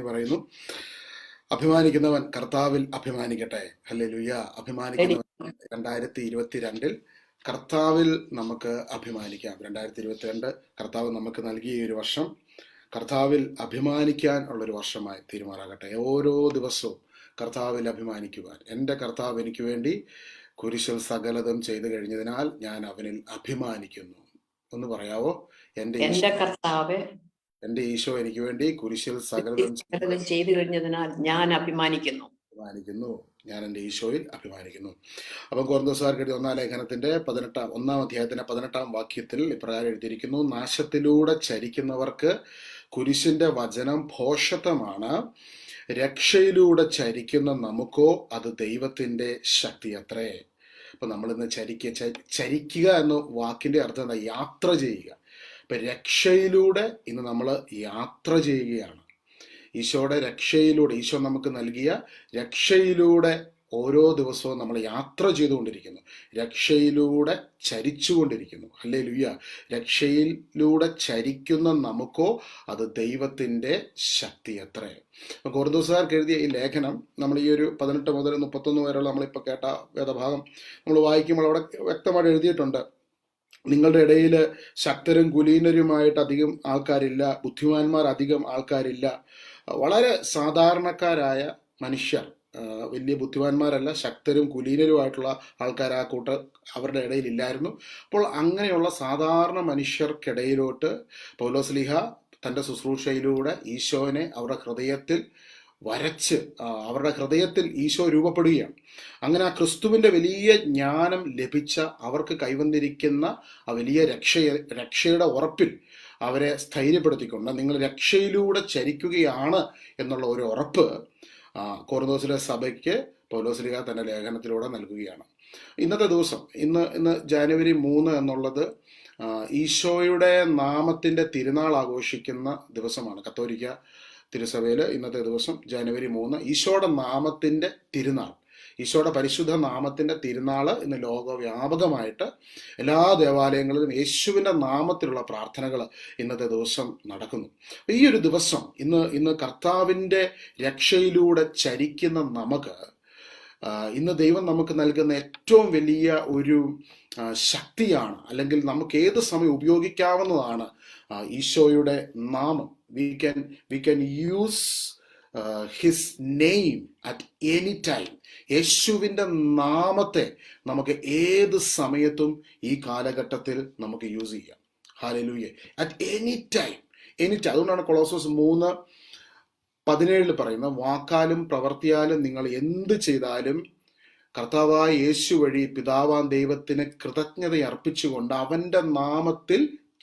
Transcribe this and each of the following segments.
പറയുന്നു. അഭിമാനിക്കുന്നവൻ കർത്താവിൽ അഭിമാനിക്കട്ടെ. ഹല്ലേലൂയ. അഭിമാനിക്കുന്നവൻ 2022 കർത്താവിൽ നമുക്ക് അഭിമാനിക്കാം. 2022 കർത്താവ് നമുക്ക് നൽകിയ ഒരു വർഷം കർത്താവിൽ അഭിമാനിക്കാൻ ഉള്ളൊരു വർഷമായി തീരുമാറാകട്ടെ. ഓരോ ദിവസവും കർത്താവിൽ അഭിമാനിക്കുവാൻ. എൻ്റെ കർത്താവ് എനിക്ക് വേണ്ടി കുരിശിൽ സകലതും ചെയ്തു കഴിഞ്ഞതിനാൽ ഞാൻ അവനിൽ അഭിമാനിക്കുന്നു. ഒന്ന് പറയാവോ? എൻ്റെ കർത്താവ് എൻ്റെ ഈശോ എനിക്ക് വേണ്ടി കുരിശിൽ സകലതും ചെയ്തു കഴിഞ്ഞതിനാൽ ഞാൻ അഭിമാനിക്കുന്നു. ഞാൻ എൻ്റെ ഈശോയിൽ അഭിമാനിക്കുന്നു. അപ്പം കൊരിന്ത്യക്കാർക്ക് എഴുതിയ 1-ാം ലേഖനത്തിന്റെ 1-ാം അധ്യായത്തിന്റെ 18-ാം വാക്യത്തിൽ ഇപ്രകാരം എഴുതിയിരിക്കുന്നു: നാശത്തിലൂടെ ചരിക്കുന്നവർക്ക് കുരിശിന്റെ വചനം ഭോഷത്വമാണ്, രക്ഷയിലൂടെ ചരിക്കുന്ന നമുക്കോ അത് ദൈവത്തിന്റെ ശക്തി അത്രേ. അപ്പൊ നമ്മളിന്ന് ചരിക്കുക എന്ന വാക്കിന്റെ അർത്ഥം എന്താ? യാത്ര ചെയ്യുക. ഇപ്പൊ രക്ഷയിലൂടെ ഇന്ന് നമ്മൾ യാത്ര ചെയ്യുകയാണ്. ഈശോയുടെ രക്ഷയിലൂടെ, ഈശോ നമുക്ക് നൽകിയ രക്ഷയിലൂടെ ഓരോ ദിവസവും നമ്മൾ യാത്ര ചെയ്തുകൊണ്ടിരിക്കുന്നു, രക്ഷയിലൂടെ ചരിച്ചുകൊണ്ടിരിക്കുന്നു. ഹല്ലേലൂയ. രക്ഷയിലൂടെ ചരിക്കുന്ന നമുക്കോ അത് ദൈവത്തിൻ്റെ ശക്തി അത്രേ. കൊരിന്ത്യക്കാർക്ക് എഴുതിയ ഈ ലേഖനം നമ്മൾ ഈ ഒരു 18 മുതൽ 31 വരെയുള്ള നമ്മളിപ്പോൾ കേട്ട വേദഭാഗം നമ്മൾ വായിക്കുമ്പോൾ അവിടെ വ്യക്തമായിട്ട് എഴുതിയിട്ടുണ്ട്. നിങ്ങളുടെ ഇടയിൽ ശക്തരും കുലീനരുമായിട്ട് അധികം ആൾക്കാരില്ല, ബുദ്ധിമാന്മാർ അധികം ആൾക്കാരില്ല, വളരെ സാധാരണക്കാരായ മനുഷ്യർ, വലിയ ബുദ്ധിമാന്മാരല്ല, ശക്തരും കുലീനരുമായിട്ടുള്ള ആൾക്കാർ ആ അവരുടെ ഇടയിൽ ഇല്ലായിരുന്നു. അപ്പോൾ അങ്ങനെയുള്ള സാധാരണ മനുഷ്യർക്കിടയിലോട്ട് പൗലോസ്ലീഹ തൻ്റെ ശുശ്രൂഷയിലൂടെ ഈശോനെ അവരുടെ ഹൃദയത്തിൽ വരച്ച് അവരുടെ ഹൃദയത്തിൽ ഈശോ രൂപപ്പെടുകയാണ്. അങ്ങനെ ആ ക്രിസ്തുവിൻ്റെ വലിയ ജ്ഞാനം ലഭിച്ച അവർക്ക് കൈവന്നിരിക്കുന്ന ആ വലിയ രക്ഷയുടെ ഉറപ്പിൽ അവരെ സ്ഥൈര്യപ്പെടുത്തിക്കൊണ്ട് നിങ്ങൾ രക്ഷയിലൂടെ ചരിക്കുകയാണ് എന്നുള്ള ഒരു ഉറപ്പ് കൊരിന്ത്യസിലെ സഭയ്ക്ക് പൗലോസ്ലീഹ തന്റെ ലേഖനത്തിലൂടെ നൽകുകയാണ്. ഇന്നത്തെ ദിവസം ഇന്ന് ജനുവരി 3 എന്നുള്ളത് ഈശോയുടെ നാമത്തിന്റെ തിരുനാൾ ആഘോഷിക്കുന്ന ദിവസമാണ്. കത്തോലിക്ക തിരുസഭയിൽ ഇന്നത്തെ ദിവസം ജനുവരി 3 ഈശോയുടെ നാമത്തിന്റെ തിരുനാൾ, ഈശോയുടെ പരിശുദ്ധ നാമത്തിന്റെ തിരുനാൾ ഇന്ന് ലോകവ്യാപകമായിട്ട് എല്ലാ ദേവാലയങ്ങളിലും യേശുവിൻ്റെ നാമത്തിലുള്ള പ്രാർത്ഥനകൾ ഇന്നത്തെ ദിവസം നടക്കുന്നു. ഈ ഒരു ദിവസം ഇന്ന് കർത്താവിൻ്റെ രക്ഷയിലൂടെ ചരിക്കുന്ന നമുക്ക് ഇന്ന് ദൈവം നമുക്ക് നൽകുന്ന ഏറ്റവും വലിയ ഒരു ശക്തിയാണ്, അല്ലെങ്കിൽ നമുക്ക് ഏത് സമയം ഉപയോഗിക്കാവുന്നതാണ് ഈശോയുടെ നാമം. we can use his name at any time. യേശുവിൻ്റെ നാമത്തെ നമുക്ക് ഏത് സമയത്തും ഈ കാലഘട്ടത്തിൽ നമുക്ക് യൂസ് ചെയ്യാം. ഹല്ലേലൂയ. At any time. അതുകൊണ്ടാണ് കൊളോസോസ് 3:17 പറയുന്നത്, വാക്കാലും പ്രവർത്തിയാലും നിങ്ങൾ എന്ത് ചെയ്താലും കർത്താവായ യേശു വഴി പിതാവാം ദൈവത്തിന് കൃതജ്ഞത അർപ്പിച്ചുകൊണ്ട് അവൻ്റെ നാമത്തിൽ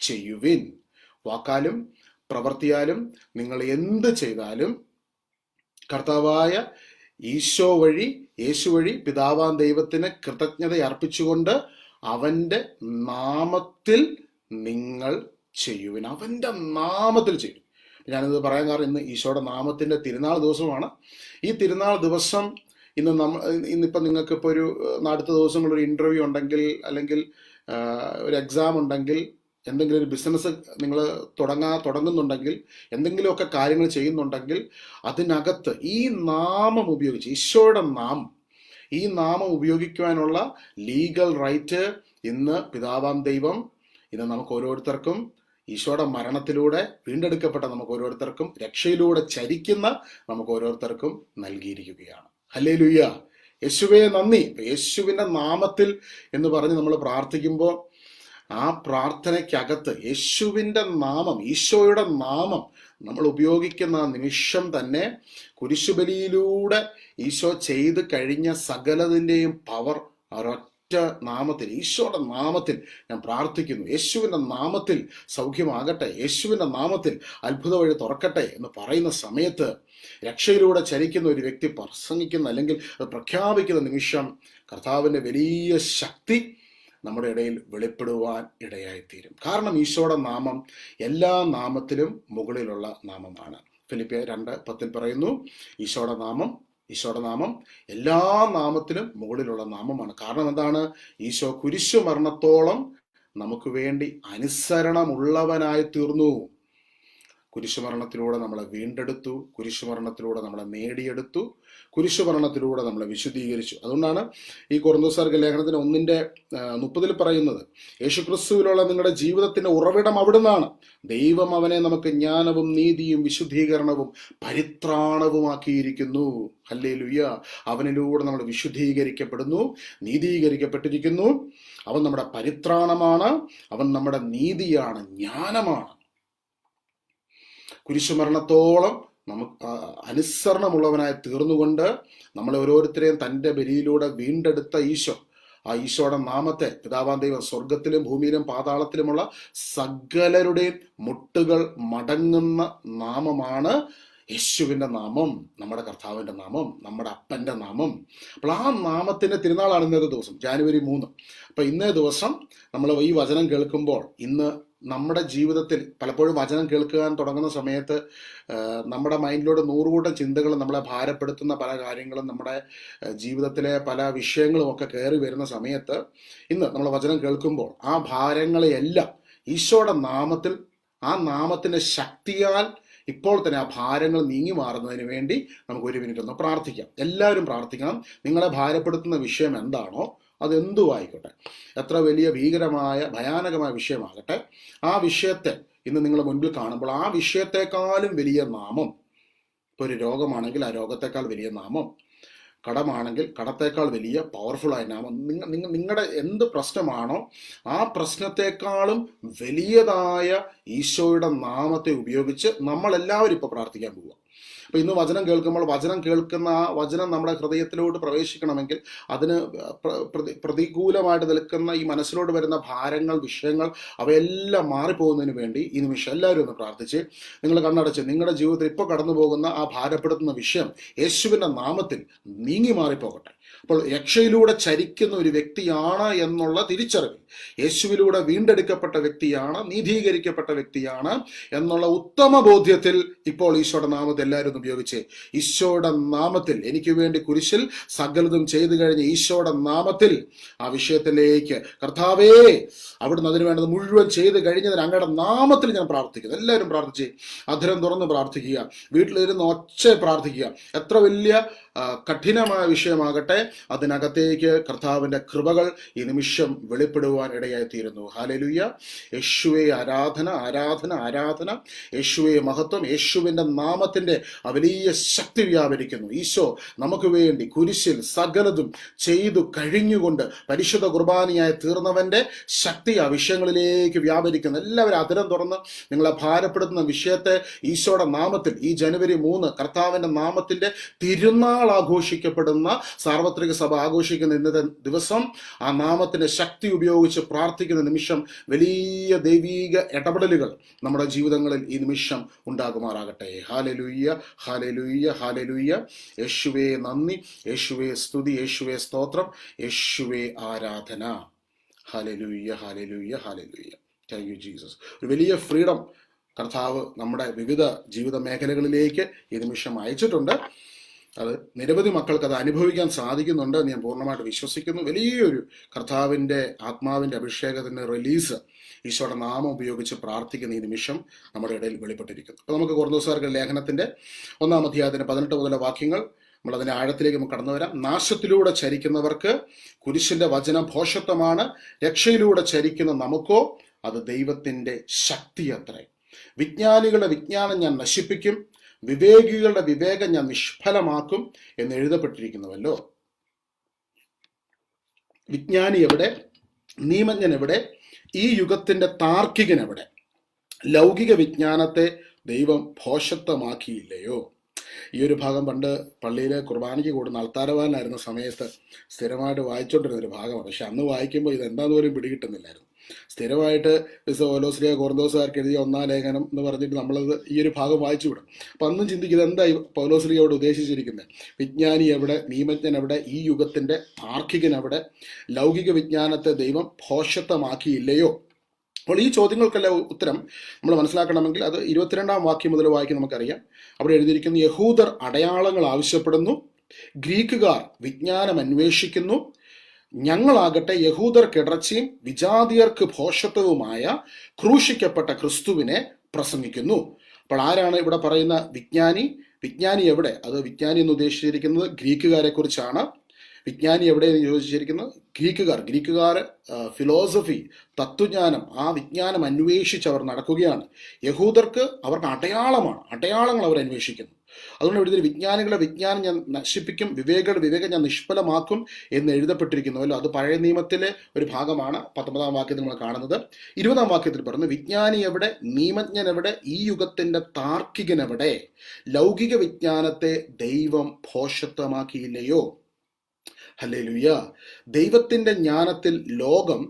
ചെയ്യുവിൻ. വാക്കാലും പ്രവർത്തിയാലും നിങ്ങൾ എന്ത് ചെയ്താലും കർത്താവായ യേശു വഴി പിതാവാം ദൈവത്തിന് കൃതജ്ഞത അർപ്പിച്ചുകൊണ്ട് അവൻ്റെ നാമത്തിൽ നിങ്ങൾ ചെയ്യുവിൻ. അവൻ്റെ നാമത്തിൽ ചെയ്യും. ഞാനിത് പറയാൻ കാരണം ഇന്ന് ഈശോയുടെ നാമത്തിൻ്റെ തിരുനാൾ ദിവസമാണ്. ഈ തിരുനാൾ ദിവസം ഇന്നിപ്പം നിങ്ങൾക്കിപ്പോൾ ഒരു അടുത്ത ദിവസങ്ങളൊരു ഇൻ്റർവ്യൂ ഉണ്ടെങ്കിൽ, അല്ലെങ്കിൽ ഒരു എക്സാം ഉണ്ടെങ്കിൽ, എന്തെങ്കിലും ഒരു ബിസിനസ് നിങ്ങൾ തുടങ്ങുന്നുണ്ടെങ്കിൽ, എന്തെങ്കിലുമൊക്കെ കാര്യങ്ങൾ ചെയ്യുന്നുണ്ടെങ്കിൽ അതിനകത്ത് ഈ നാമം ഉപയോഗിച്ച്, ഈശോയുടെ നാമം, ഈ നാമം ഉപയോഗിക്കുവാനുള്ള ലീഗൽ റൈറ്റ് ഇന്ന് പിതാവാം ദൈവം ഇന്ന് നമുക്ക് ഓരോരുത്തർക്കും ഈശോയുടെ മരണത്തിലൂടെ വീണ്ടെടുക്കപ്പെട്ട നമുക്ക് ഓരോരുത്തർക്കും രക്ഷയിലൂടെ ചരിക്കുന്ന നമുക്ക് ഓരോരുത്തർക്കും നൽകിയിരിക്കുകയാണ്. ഹല്ലേലൂയ. യേശുവേ നന്ദി. യേശുവിൻ്റെ നാമത്തിൽ എന്ന് പറഞ്ഞ് നമ്മൾ പ്രാർത്ഥിക്കുമ്പോൾ ആ പ്രാർത്ഥനയ്ക്കകത്ത് യേശുവിൻ്റെ നാമം, ഈശോയുടെ നാമം നമ്മൾ ഉപയോഗിക്കുന്ന നിമിഷം തന്നെ കുരിശുബലിയിലൂടെ ഈശോ ചെയ്ത് കഴിഞ്ഞ സകലതിൻ്റെയും പവർ ഒരൊറ്റ നാമത്തിൽ, ഈശോയുടെ നാമത്തിൽ ഞാൻ പ്രാർത്ഥിക്കുന്നു. യേശുവിൻ്റെ നാമത്തിൽ സൗഖ്യമാകട്ടെ, യേശുവിൻ്റെ നാമത്തിൽ അത്ഭുത വഴി തുറക്കട്ടെ എന്ന് പറയുന്ന സമയത്ത് രക്ഷയിലൂടെ ചരിക്കുന്ന ഒരു വ്യക്തി പ്രസംഗിക്കുന്ന, അല്ലെങ്കിൽ പ്രഖ്യാപിക്കുന്ന നിമിഷം കർത്താവിൻ്റെ വലിയ ശക്തി നമ്മുടെ ഇടയിൽ വെളിപ്പെടുവാൻ ഇടയായിത്തീരും. കാരണം ഈശോയുടെ നാമം എല്ലാ നാമത്തിലും മുകളിലുള്ള നാമമാണ്. ഫിലിപ്പിയർ 2:10 പറയുന്നു, ഈശോയുടെ നാമം എല്ലാ നാമത്തിലും മുകളിലുള്ള നാമമാണ്. കാരണം എന്താണ്? ഈശോ കുരിശു മരണത്തോളം നമുക്ക് വേണ്ടി അനുസരണമുള്ളവനായി തീർന്നു. കുരിശുമരണത്തിലൂടെ നമ്മളെ വീണ്ടെടുത്തു, കുരിശുമരണത്തിലൂടെ നമ്മളെ നേടിയെടുത്തു, കുരിശുമരണത്തിലൂടെ നമ്മളെ വിശുദ്ധീകരിച്ചു. അതുകൊണ്ടാണ് ഈ കൊറിന്തോസ്യർക്ക് ലേഖനത്തിന് 1:30 പറയുന്നത്, യേശുക്രിസ്തുവിലുള്ള നിങ്ങളുടെ ജീവിതത്തിന്റെ ഉറവിടം അവിടുന്നാണ്. ദൈവം അവനെ നമുക്ക് ജ്ഞാനവും നീതിയും വിശുദ്ധീകരണവും പരിത്രാണവുമാക്കിയിരിക്കുന്നു. ഹല്ലേലൂയ. അവനിലൂടെ നമ്മൾ വിശുദ്ധീകരിക്കപ്പെടുന്നു, നീതീകരിക്കപ്പെട്ടിരിക്കുന്നു. അവൻ നമ്മുടെ പരിത്രാണമാണ്, അവൻ നമ്മുടെ നീതിയാണ്, ജ്ഞാനമാണ്. കുരിശുമരണത്തോളം നമുക്ക് അനുസരണമുള്ളവനായി തീർന്നുകൊണ്ട് നമ്മളെ ഓരോരുത്തരെയും തൻ്റെ ബലിയിലൂടെ വീണ്ടെടുത്ത ഈശോ, ആ ഈശോയുടെ നാമത്തെ പിതാവാം ദൈവം സ്വർഗത്തിലും ഭൂമിയിലും പാതാളത്തിലുമുള്ള സകലരുടെയും മുട്ടുകൾ മടങ്ങുന്ന നാമമാണ് യേശുവിൻ്റെ നാമം, നമ്മുടെ കർത്താവിൻ്റെ നാമം, നമ്മുടെ അപ്പൻ്റെ നാമം. അപ്പോൾ ആ നാമത്തിൻ്റെ തിരുനാളാണ് ഇന്നത്തെ ദിവസം, ജാനുവരി 3. അപ്പോൾ ഇന്നേ ദിവസം നമ്മൾ ഈ വചനം കേൾക്കുമ്പോൾ, ഇന്ന് നമ്മുടെ ജീവിതത്തിൽ പലപ്പോഴും വചനം കേൾക്കാൻ തുടങ്ങുന്ന സമയത്ത് നമ്മുടെ മൈൻഡിലൂടെ 100 കൂട്ടം ചിന്തകൾ നമ്മളെ ഭാരപ്പെടുത്തുന്ന പല കാര്യങ്ങളും, നമ്മുടെ ജീവിതത്തിലെ പല വിഷയങ്ങളും ഒക്കെ കയറി വരുന്ന സമയത്ത് ഇന്ന് നമ്മൾ വചനം കേൾക്കുമ്പോൾ ആ ഭാരങ്ങളെയെല്ലാം ഈശോയുടെ നാമത്തിൽ, ആ നാമത്തിൻ്റെ ശക്തിയാൽ ഇപ്പോൾ തന്നെ ആ ഭാരങ്ങൾ നീങ്ങി മാറുന്നതിന് വേണ്ടി നമുക്ക് 1 മിനിറ്റ് ഒന്ന് പ്രാർത്ഥിക്കാം. എല്ലാവരും പ്രാർത്ഥിക്കണം. നിങ്ങളെ ഭാരപ്പെടുത്തുന്ന വിഷയം എന്താണോ അതെന്തുമായിക്കോട്ടെ, എത്ര വലിയ ഭീകരമായ ഭയാനകമായ വിഷയമാകട്ടെ, ആ വിഷയത്തെ ഇന്ന് നിങ്ങളുടെ മുൻപിൽ കാണുമ്പോൾ ആ വിഷയത്തെക്കാളും വലിയ നാമം, ഇപ്പോൾ ഒരു രോഗമാണെങ്കിൽ ആ രോഗത്തെക്കാൾ വലിയ നാമം, കടമാണെങ്കിൽ കടത്തേക്കാൾ വലിയ പവർഫുള്ളായ നാമം, നിങ്ങളുടെ എന്ത് പ്രശ്നമാണോ ആ പ്രശ്നത്തെക്കാളും വലിയതായ ഈശോയുടെ നാമത്തെ ഉപയോഗിച്ച് നമ്മളെല്ലാവരും ഇപ്പോൾ പ്രാർത്ഥിക്കാൻ പോവുക. അപ്പോൾ ഇന്ന് വചനം കേൾക്കുമ്പോൾ വചനം കേൾക്കുന്ന ആ വചനം നമ്മുടെ ഹൃദയത്തിലോട്ട് പ്രവേശിക്കണമെങ്കിൽ അതിന് പ്രതികൂലമായിട്ട് നിൽക്കുന്ന ഈ മനസ്സിലോട്ട് വരുന്ന ഭാരങ്ങൾ, വിഷയങ്ങൾ അവയെല്ലാം മാറിപ്പോകുന്നതിന് വേണ്ടി ഈ നിമിഷം എല്ലാവരും ഒന്ന് പ്രാർത്ഥിച്ച് നിങ്ങൾ കണ്ണടച്ച് നിങ്ങളുടെ ജീവിതത്തിൽ ഇപ്പോൾ കടന്നു പോകുന്ന ആ ഭാരപ്പെടുത്തുന്ന വിഷയം യേശുവിൻ്റെ നാമത്തിൽ നീങ്ങി മാറിപ്പോകട്ടെ. അപ്പോൾ രക്ഷയിലൂടെ ചരിക്കുന്ന ഒരു വ്യക്തിയാണ് എന്നുള്ള തിരിച്ചറിവ്, യേശുവിലൂടെ വീണ്ടെടുക്കപ്പെട്ട വ്യക്തിയാണ്, നീതീകരിക്കപ്പെട്ട വ്യക്തിയാണ് എന്നുള്ള ഉത്തമ ബോധ്യത്തിൽ ഇപ്പോൾ ഈശോയുടെ നാമത്തിൽ എല്ലാവരും ഉപയോഗിച്ച്, ഈശോയുടെ നാമത്തിൽ എനിക്ക് വേണ്ടി കുരിശിൽ സകലതും ചെയ്തു കഴിഞ്ഞ ഈശോയുടെ നാമത്തിൽ ആ വിഷയത്തിലേക്ക് കർത്താവേ, അവിടുന്ന് അതിന് വേണ്ടത് മുഴുവൻ ചെയ്ത് കഴിഞ്ഞതിന് അങ്ങയുടെ നാമത്തിൽ ഞാൻ പ്രാർത്ഥിക്കുന്നു. എല്ലാവരും പ്രാർത്ഥിച്ച് അധരം തുറന്ന് പ്രാർത്ഥിക്കുക, വീട്ടിലിരുന്ന് ഒച്ച പ്രാർത്ഥിക്കുക. എത്ര വലിയ കഠിനമായ വിഷയമാകട്ടെ അതിനകത്തേക്ക് കർത്താവിൻ്റെ കൃപകൾ ഈ നിമിഷം വെളിപ്പെടുവാൻ ഇടയായിത്തീരുന്നു. ഹല്ലേലൂയ. യേശുവേ ആരാധന, ആരാധന, ആരാധന. യേശുവേ മഹത്വം. യേശുവിൻ്റെ നാമത്തിൻ്റെ വലിയ ശക്തി വ്യാപരിക്കുന്നു. ഈശോ നമുക്ക് വേണ്ടി കുരിശിൽ സകലതും ചെയ്തു കഴിഞ്ഞുകൊണ്ട് പരിശുദ്ധ കുർബാനയായി തീർന്നവൻ്റെ ശക്തി ആ വിഷയങ്ങളിലേക്ക് വ്യാപരിക്കുന്നു. എല്ലാവരും അധരം തുറന്ന് നിങ്ങളെ ഭാരപ്പെടുത്തുന്ന വിഷയത്തെ ഈശോയുടെ നാമത്തിൽ ഈ ജനുവരി 3 കർത്താവിൻ്റെ നാമത്തിൻ്റെ തിരുനാൾ ആഘോഷിക്കപ്പെടുന്ന, സാർവത്രിക സഭ ആഘോഷിക്കുന്ന ഇന്നത്തെ ദിവസം ആ നാമത്തിന്റെ ശക്തി ഉപയോഗിച്ച് പ്രാർത്ഥിക്കുന്ന നിമിഷം വലിയ ദൈവീക ഇടപെടലുകൾ നമ്മുടെ ജീവിതങ്ങളിൽ ഈ നിമിഷം ഉണ്ടാകുമാറാകട്ടെ. Hallelujah, hallelujah, hallelujah. യേശുവേ നന്ദി, യേശുവേ സ്തുതി, യേശുവേ സ്തോത്രം, യേശുവേ ആരാധന. Hallelujah, hallelujah, hallelujah. Thank you Jesus. ഒരു വലിയ ഫ്രീഡം കർത്താവ് നമ്മുടെ വിവിധ ജീവിത മേഖലകളിലേക്ക് ഈ നിമിഷം അയച്ചിട്ടുണ്ട്. അത് നിരവധി മക്കൾക്ക് അത് അനുഭവിക്കാൻ സാധിക്കുന്നുണ്ട് എന്ന് ഞാൻ പൂർണ്ണമായിട്ട് വിശ്വസിക്കുന്നു. വലിയൊരു കർത്താവിൻ്റെ ആത്മാവിൻ്റെ അഭിഷേകത്തിൻ്റെ റിലീസ് ഈശോയുടെ നാമം ഉപയോഗിച്ച് പ്രാർത്ഥിക്കുന്ന ഈ നിമിഷം നമ്മുടെ ഇടയിൽ വെളിപ്പെട്ടിരിക്കുന്നു. അപ്പോൾ നമുക്ക് കൊറിന്തോസ്യർക്ക് ലേഖനത്തിൻ്റെ 1-ാം അധ്യായത്തിൻ്റെ 18 മുതലുള്ള വാക്യങ്ങൾ നമ്മളതിൻ്റെ ആഴത്തിലേക്ക് നമുക്ക് കടന്നു വരാം. നാശത്തിലൂടെ ചരിക്കുന്നവർക്ക് കുരിശിൻ്റെ വചനം ഭോഷത്വമാണ്, രക്ഷയിലൂടെ ചരിക്കുന്ന നമുക്കോ അത് ദൈവത്തിൻ്റെ ശക്തി അത്രേ. വിജ്ഞാനികളുടെ വിജ്ഞാനം ഞാൻ നശിപ്പിക്കും, വിവേകികളുടെ വിവേകം ഞാൻ നിഷ്ഫലമാക്കും എന്ന് എഴുതപ്പെട്ടിരിക്കുന്നുവല്ലോ. വിജ്ഞാനി എവിടെ? നിയമജ്ഞൻ എവിടെ? ഈ യുഗത്തിന്റെ താർക്കികൻ എവിടെ? ലൗകിക വിജ്ഞാനത്തെ ദൈവം ഭോഷത്വമാക്കിയില്ലയോ? ഈ ഒരു ഭാഗം പണ്ട് പള്ളിയിലെ കുർബാനയ്ക്ക് കൂടുന്ന അൾത്താരവാനായിരുന്ന സമയത്ത് സ്ഥിരമായിട്ട് വായിച്ചുകൊണ്ടിരുന്ന ഒരു ഭാഗമാണ്. പക്ഷെ അന്ന് വായിക്കുമ്പോൾ ഇത് എന്താന്ന് പോലും പിടികിട്ടുന്നില്ലായിരുന്നു. സ്ഥിരമായിട്ട് പൗലോസ്ലീഹ കൊറിന്തോസുകാർക്ക് എഴുതിയ 1-ാം ലേഖനം എന്ന് പറഞ്ഞിട്ട് നമ്മളത് ഈ ഒരു ഭാഗം വായിച്ചു വിടും. അപ്പം അന്നും ചിന്തിക്കുന്നത് എന്തായി പൗലോസ്ലീഹ അവിടെ ഉദ്ദേശിച്ചിരിക്കുന്നത്? വിജ്ഞാനി എവിടെ? നിയമജ്ഞൻ എവിടെ? ഈ യുഗത്തിന്റെ താർക്കികൻ എവിടെ? ലൗകിക വിജ്ഞാനത്തെ ദൈവം ഭോഷത്വമാക്കിയില്ലയോ? അപ്പോൾ ഈ ചോദ്യങ്ങൾക്കെല്ലാം ഉത്തരം നമ്മൾ മനസ്സിലാക്കണമെങ്കിൽ അത് 22-ാം വാക്യം മുതൽ വായിക്കും. നമുക്കറിയാം, അവിടെ എഴുതിയിരിക്കുന്നു, യഹൂദർ അടയാളങ്ങൾ ആവശ്യപ്പെടുന്നു, ഗ്രീക്കുകാർ വിജ്ഞാനം അന്വേഷിക്കുന്നു, ഞങ്ങളാകട്ടെ യഹൂദർക്ക് ഇടർച്ചയും വിജാതിയർക്ക് ഭോഷത്വവുമായ ക്രൂശിക്കപ്പെട്ട ക്രിസ്തുവിനെ പ്രസംഗിക്കുന്നു. അപ്പോൾ ആരാണ് ഇവിടെ പറയുന്ന വിജ്ഞാനി? വിജ്ഞാനി എവിടെ? അത് വിജ്ഞാനി എന്ന് ഉദ്ദേശിച്ചിരിക്കുന്നത് ഗ്രീക്കുകാരെ കുറിച്ചാണ്. വിജ്ഞാനി എവിടെയെന്ന് ചോദിച്ചിരിക്കുന്നത് ഗ്രീക്കുകാർ ഫിലോസഫി, തത്വജ്ഞാനം, ആ വിജ്ഞാനം അന്വേഷിച്ച് അവർ നടക്കുകയാണ്. യഹൂദർക്ക് അവർക്ക് അടയാളങ്ങൾ അവർ അന്വേഷിക്കുന്നു. അതുകൊണ്ട് എഴുതിയ വിജ്ഞാനികളെ വിജ്ഞാനം ഞാൻ നശിപ്പിക്കും, വിവേകികളുടെ വിവേകം ഞാൻ നിഷ്ഫലമാക്കും എന്ന് എഴുതപ്പെട്ടിരിക്കുന്നുവല്ലോ. അത് പഴയ നിയമത്തിലെ ഒരു ഭാഗമാണ്. 19-ാം വാക്യത്തിൽ നമ്മൾ കാണുന്നത്. 20-ാം വാക്യത്തിൽ പറഞ്ഞു, വിജ്ഞാനി എവിടെ? നിയമജ്ഞൻ എവിടെ? ഈ യുഗത്തിന്റെ താർക്കികൻ എവിടെ? ലൗകിക വിജ്ഞാനത്തെ ദൈവം ഭോഷത്വമാക്കിയില്ലയോ? ഹല്ലേലൂയ. ദൈവത്തിന്റെ ജ്ഞാനത്തിൽ ലോകം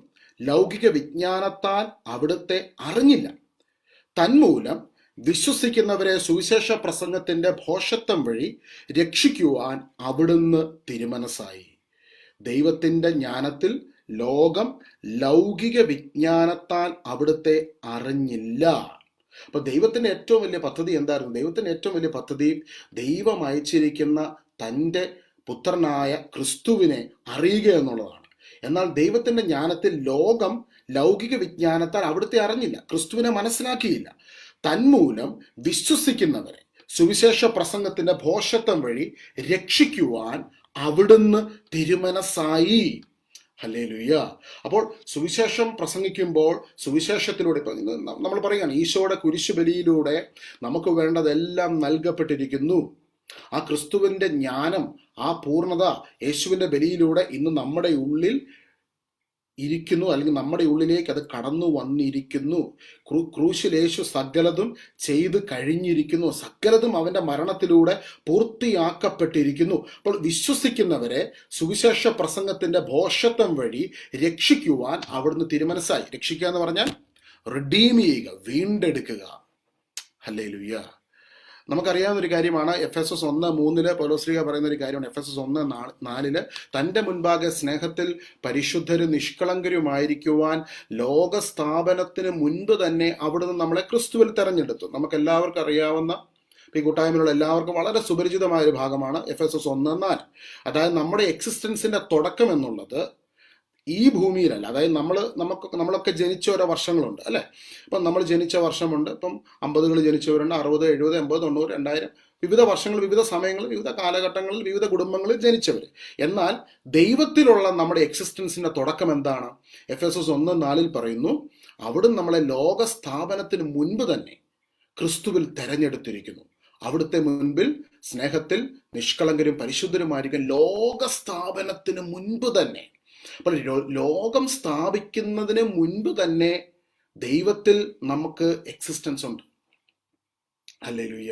ലൗകിക വിജ്ഞാനത്താൽ അവിടുത്തെ അറിഞ്ഞില്ല. തന്മൂലം വിശ്വസിക്കുന്നവരെ സുവിശേഷ പ്രസംഗത്തിന്റെ ഭോഷത്വം വഴി രക്ഷിക്കുവാൻ അവിടുന്ന് തിരുമനസ്സായി. ദൈവത്തിന്റെ ജ്ഞാനത്തിൽ ലോകം ലൗകിക വിജ്ഞാനത്താൽ അവിടുത്തെ അറിഞ്ഞില്ല. അപ്പൊ ദൈവത്തിന്റെ ഏറ്റവും വലിയ പദ്ധതി എന്തായിരുന്നു? ദൈവത്തിന്റെ ഏറ്റവും വലിയ പദ്ധതി ദൈവം അയച്ചിരിക്കുന്ന തൻ്റെ പുത്രനായ ക്രിസ്തുവിനെ അറിയുക എന്നുള്ളതാണ്. എന്നാൽ ദൈവത്തിന്റെ ജ്ഞാനത്തിൽ ലോകം ലൗകിക വിജ്ഞാനത്താൽ അവിടുത്തെ അറിഞ്ഞില്ല, ക്രിസ്തുവിനെ മനസ്സിലാക്കിയില്ല. തന്മൂലം വിശ്വസിക്കുന്നവരെ സുവിശേഷ പ്രസംഗത്തിന്റെ ഭോഷത്വം വഴി രക്ഷിക്കുവാൻ അവിടുന്ന് തിരുമനസ്സായി. ഹല്ലേലൂയ. അപ്പോൾ സുവിശേഷം പ്രസംഗിക്കുമ്പോൾ സുവിശേഷത്തിലൂടെ നമ്മൾ പറയുകയാണ്, ഈശോയുടെ കുരിശുബലിയിലൂടെ നമുക്ക് വേണ്ടതെല്ലാം നൽകപ്പെട്ടിരിക്കുന്നു. ആ ക്രിസ്തുവിന്റെ ജ്ഞാനം, ആ പൂർണ്ണത യേശുവിന്റെ ബലിയിലൂടെ ഇന്ന് നമ്മുടെ ഉള്ളിൽ ഇരിക്കുന്നു, അല്ലെങ്കിൽ നമ്മുടെ ഉള്ളിലേക്ക് അത് കടന്നു വന്നിരിക്കുന്നു. ക്രൂശിൽ യേശു സകലതും ചെയ്ത് കഴിഞ്ഞിരിക്കുന്നു. സകലതും അവന്റെ മരണത്തിലൂടെ പൂർത്തിയാക്കപ്പെട്ടിരിക്കുന്നു. അപ്പോൾ വിശ്വസിക്കുന്നവരെ സുവിശേഷ പ്രസംഗത്തിന്റെ ഭോഷത്വം വഴി രക്ഷിക്കുവാൻ അവിടുന്ന് തിരുമനസ്സായി. രക്ഷിക്കുക എന്ന് പറഞ്ഞാൽ റിഡീം ചെയ്യുക, വീണ്ടെടുക്കുക. ഹല്ലേലൂയ. നമുക്കറിയാവുന്ന ഒരു കാര്യമാണ്. എഫെസസ് 1:3 പൗലോസ്ലീഹ പറയുന്ന ഒരു കാര്യമാണ്. എഫെസസ് 1:4 തൻ്റെ മുൻപാകെ സ്നേഹത്തിൽ പരിശുദ്ധരും നിഷ്കളങ്കരുമായിരിക്കുവാൻ ലോകസ്ഥാപനത്തിന് മുൻപ് തന്നെ അവിടുന്ന് നമ്മളെ ക്രിസ്തുവിൽ തെരഞ്ഞെടുത്തു. നമുക്ക് എല്ലാവർക്കും അറിയാവുന്ന, ഈ കൂട്ടായ്മയിലുള്ള എല്ലാവർക്കും വളരെ സുപരിചിതമായ ഒരു ഭാഗമാണ് എഫെസസ് 1:4. അതായത് നമ്മുടെ എക്സിസ്റ്റൻസിന്റെ തുടക്കം എന്നുള്ളത് ഈ ഭൂമിയിലല്ല. അതായത് നമ്മളൊക്കെ ജനിച്ച ഓരോ വർഷങ്ങളുണ്ട് അല്ലേ. ഇപ്പം നമ്മൾ ജനിച്ച വർഷമുണ്ട്. ഇപ്പം 50കൾ ജനിച്ചവരുണ്ട്, 60, 70, 80, 90, 2000, വിവിധ വർഷങ്ങൾ, വിവിധ സമയങ്ങളിൽ, വിവിധ കാലഘട്ടങ്ങളിൽ, വിവിധ കുടുംബങ്ങളിൽ ജനിച്ചവർ. എന്നാൽ ദൈവത്തിലുള്ള നമ്മുടെ എക്സിസ്റ്റൻസിന്റെ തുടക്കം എന്താണ്? എഫെസസ് 1:4 പറയുന്നു, അവിടുന്ന് നമ്മളെ ലോകസ്ഥാപനത്തിന് മുൻപ് തന്നെ ക്രിസ്തുവിൽ തെരഞ്ഞെടുത്തിരിക്കുന്നു. അവിടുത്തെ മുൻപിൽ സ്നേഹത്തിൽ നിഷ്കളങ്കരും പരിശുദ്ധരുമായിരിക്കും ലോകസ്ഥാപനത്തിന് മുൻപ് തന്നെ. അപ്പോൾ ലോകം സ്ഥാപിക്കുന്നതിന് മുൻപ് തന്നെ ദൈവത്തിൽ നമുക്ക് എക്സിസ്റ്റൻസ് ഉണ്ട്. ഹല്ലേലൂയ.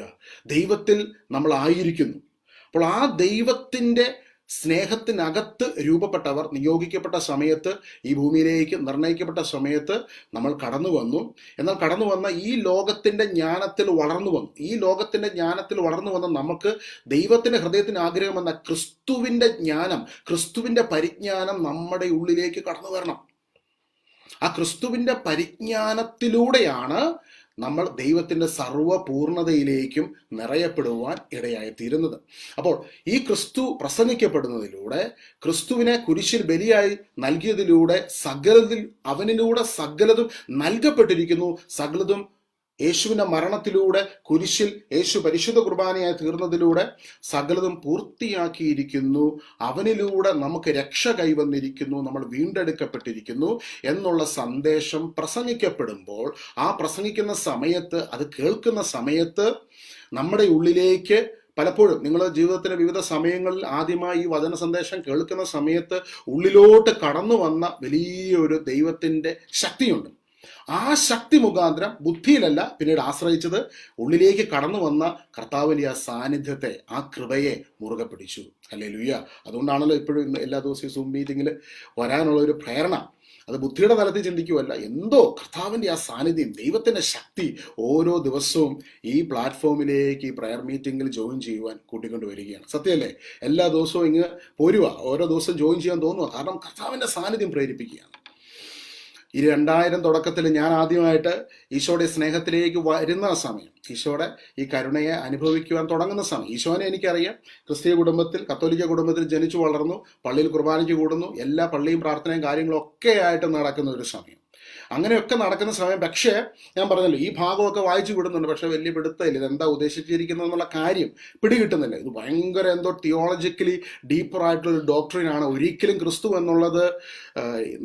ദൈവത്തിൽ നമ്മൾ ആയിരിക്കുന്നു. അപ്പോൾ ആ ദൈവത്തിൻ്റെ സ്നേഹത്തിനകത്ത് രൂപപ്പെട്ടവർ നിയോഗിക്കപ്പെട്ട സമയത്ത്, ഈ ഭൂമിയിലേക്ക് നിർണയിക്കപ്പെട്ട സമയത്ത് നമ്മൾ കടന്നു വന്നു. എന്നാൽ കടന്നു വന്ന ഈ ലോകത്തിൻ്റെ ജ്ഞാനത്തിൽ വളർന്നു വന്നു. ഈ ലോകത്തിൻ്റെ ജ്ഞാനത്തിൽ വളർന്നു വന്ന നമുക്ക് ദൈവത്തിൻ്റെ ഹൃദയത്തിന് ആഗ്രഹം എന്ന ക്രിസ്തുവിൻ്റെ ജ്ഞാനം, ക്രിസ്തുവിൻ്റെ പരിജ്ഞാനം നമ്മുടെ ഉള്ളിലേക്ക് കടന്നു വരണം. ആ ക്രിസ്തുവിൻ്റെ പരിജ്ഞാനത്തിലൂടെയാണ് നമ്മൾ ദൈവത്തിൻ്റെ സർവ്വപൂർണതയിലേക്കും നിറയപ്പെടുവാൻ ഇടയായിത്തീരുന്നത്. അപ്പോൾ ഈ ക്രിസ്തു പ്രസംഗിക്കപ്പെടുന്നതിലൂടെ, ക്രിസ്തുവിനെ കുരിശിൽ ബലിയായി നൽകിയതിലൂടെ അവനിലൂടെ സകലതും നൽകപ്പെട്ടിരിക്കുന്നു. സകലതും യേശുവിൻ്റെ മരണത്തിലൂടെ, കുരിശിൽ യേശു പരിശുദ്ധ കുർബാനയായി തീർന്നതിലൂടെ സകലതും പൂർത്തിയാക്കിയിരിക്കുന്നു. അവനിലൂടെ നമുക്ക് രക്ഷ കൈവന്നിരിക്കുന്നു, നമ്മൾ വീണ്ടെടുക്കപ്പെട്ടിരിക്കുന്നു എന്നുള്ള സന്ദേശം പ്രസംഗിക്കപ്പെടുമ്പോൾ, ആ പ്രസംഗിക്കുന്ന സമയത്ത്, അത് കേൾക്കുന്ന സമയത്ത് നമ്മുടെ ഉള്ളിലേക്ക് പലപ്പോഴും നിങ്ങൾ ജീവിതത്തിലെ വിവിധ സമയങ്ങളിൽ ആദ്യമായി ഈ വചന സന്ദേശം കേൾക്കുന്ന സമയത്ത് ഉള്ളിലോട്ട് കടന്നു വന്ന വലിയൊരു ദൈവത്തിൻ്റെ ശക്തിയുണ്ട്. ആ ശക്തി മുഖാന്തരം ബുദ്ധിയിലല്ല പിന്നീട് ആശ്രയിച്ചത്, ഉള്ളിലേക്ക് കടന്നു വന്ന കർത്താവിൻ്റെ ആ സാന്നിധ്യത്തെ, ആ കൃപയെ മുറുകെ പിടിച്ചു. ഹല്ലേലൂയ. അതുകൊണ്ടാണല്ലോ ഇപ്പോഴും എല്ലാ ദിവസവും സൂം മീറ്റിങ്ങിൽ വരാനുള്ള ഒരു പ്രേരണ. അത് ബുദ്ധിയുടെ തലത്തിൽ ചിന്തിക്കുമല്ല, എന്തോ കർത്താവിൻ്റെ ആ സാന്നിധ്യം, ദൈവത്തിൻ്റെ ശക്തി ഓരോ ദിവസവും ഈ പ്ലാറ്റ്ഫോമിലേക്ക്, ഈ പ്രയർ മീറ്റിങ്ങിൽ ജോയിൻ ചെയ്യുവാൻ കൂട്ടിക്കൊണ്ട് വരികയാണ്. സത്യമല്ലേ? എല്ലാ ദിവസവും ഇങ്ങ് പോരുക, ഓരോ ദിവസവും ജോയിൻ ചെയ്യാൻ തോന്നുക. കാരണം കർത്താവിൻ്റെ സാന്നിധ്യം പ്രേരിപ്പിക്കുകയാണ്. ഈ 2000 തുടക്കത്തിൽ ഞാൻ ആദ്യമായിട്ട് ഈശോയുടെ സ്നേഹത്തിലേക്ക് വരുന്ന സമയം, ഈശോയുടെ ഈ കരുണയെ അനുഭവിക്കുവാൻ തുടങ്ങുന്ന സമയം, ഈശോനെ എനിക്കറിയാം. ക്രിസ്തീയ കുടുംബത്തിൽ, കത്തോലിക്ക കുടുംബത്തിൽ ജനിച്ചു വളർന്നു, പള്ളിയിൽ കുർബാനയ്ക്ക് കൂടുന്നു, എല്ലാ പള്ളിയും പ്രാർത്ഥനയും കാര്യങ്ങളും ഒക്കെ ആയിട്ട് നടക്കുന്ന ഒരു സമയം. അങ്ങനെയൊക്കെ നടക്കുന്ന സമയം. പക്ഷേ ഞാൻ പറഞ്ഞല്ലോ, ഈ ഭാഗമൊക്കെ വായിച്ചു വിടുന്നുണ്ട്, പക്ഷെ വലിയ പിടുത്തമില്ല ഇതെന്താ ഉദ്ദേശിച്ചിരിക്കുന്നത് എന്നുള്ള കാര്യം പിടികിട്ടുന്നില്ല. ഇത് ഭയങ്കര എന്തോ തിയോളജിക്കലി ഡീപ്പറായിട്ടുള്ളൊരു ഡോക്ട്രിനാണ്. ഒരിക്കലും ക്രിസ്തു എന്നുള്ളത്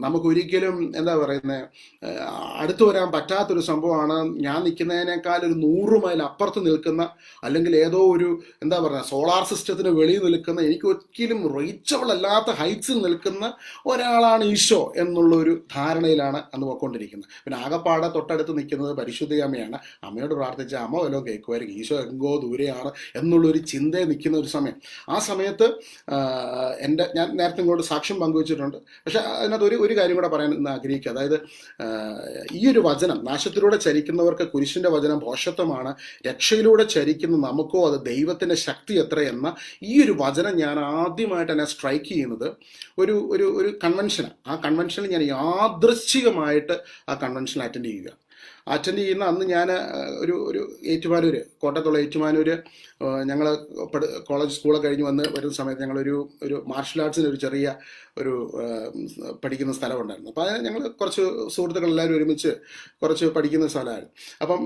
നമുക്കൊരിക്കലും എന്താ പറയുന്നത്, അടുത്തു വരാൻ പറ്റാത്തൊരു സംഭവമാണ്. ഞാൻ നിൽക്കുന്നതിനേക്കാൾ ഒരു 100 മൈൽ അപ്പുറത്ത് നിൽക്കുന്ന, അല്ലെങ്കിൽ ഏതോ ഒരു എന്താ പറയുക സോളാർ സിസ്റ്റത്തിന് വെളിയിൽ നിൽക്കുന്ന, എനിക്ക് ഒരിക്കലും റീച്ചബിൾ അല്ലാത്ത ഹൈറ്റ്സിൽ നിൽക്കുന്ന ഒരാളാണ് ഈശോ എന്നുള്ള ഒരു ധാരണയിലാണ് അന്ന് പോയിക്കൊണ്ടിരിക്കുന്നത്. പിന്നെ ആകപ്പാടെ തൊട്ടടുത്ത് നിൽക്കുന്നത് പരിശുദ്ധ അമ്മയാണ്. അമ്മയോട് പ്രാർത്ഥിച്ച അമ്മ വല്ലതും കേൾക്കുമായിരിക്കും, ഈശോ എങ്കോ ദൂരെയാണ് എന്നുള്ളൊരു ചിന്തയിൽ നിൽക്കുന്ന ഒരു സമയം. ആ സമയത്ത് ഞാൻ നേരത്തെ ഇങ്ങോട്ട് സാക്ഷ്യം പങ്കുവച്ചിട്ടുണ്ട്. പക്ഷെ അതിനകത്ത് ഒരു കാര്യം കൂടെ പറയാൻ ഇന്ന് ആഗ്രഹിക്കുക. അതായത് ഈ ഒരു വചനം, നാശത്തിലൂടെ ചരിക്കുന്നവർക്ക് കുരിശിൻ്റെ വചനം ഭോഷത്വമാണ്, രക്ഷയിലൂടെ ചരിക്കുന്ന നമുക്കോ അത് ദൈവത്തിൻ്റെ ശക്തി എത്ര എന്ന ഈ ഒരു വചനം ഞാൻ ആദ്യമായിട്ട് എന്നെ സ്ട്രൈക്ക് ചെയ്യുന്നത് ഒരു കൺവെൻഷനാണ്. ആ കൺവെൻഷനിൽ ഞാൻ യാദൃശ്ചികമായിട്ട് ആ കൺവെൻഷൻ അറ്റൻഡ് ചെയ്യുന്ന അന്ന് ഞാൻ ഒരു ഏറ്റുമാനൂർ, കോട്ടയത്തുള്ള ഏറ്റുമാനൂർ, ഞങ്ങൾ കോളേജ് സ്കൂളൊക്കെ കഴിഞ്ഞ് വരുന്ന സമയത്ത് ഞങ്ങളൊരു മാർഷൽ ആർട്സിന് ഒരു ചെറിയ പഠിക്കുന്ന സ്ഥലമുണ്ടായിരുന്നു. അപ്പോൾ ഞങ്ങൾ കുറച്ച് സുഹൃത്തുക്കൾ എല്ലാവരും ഒരുമിച്ച് കുറച്ച് പഠിക്കുന്ന സ്ഥലമായിരുന്നു. അപ്പം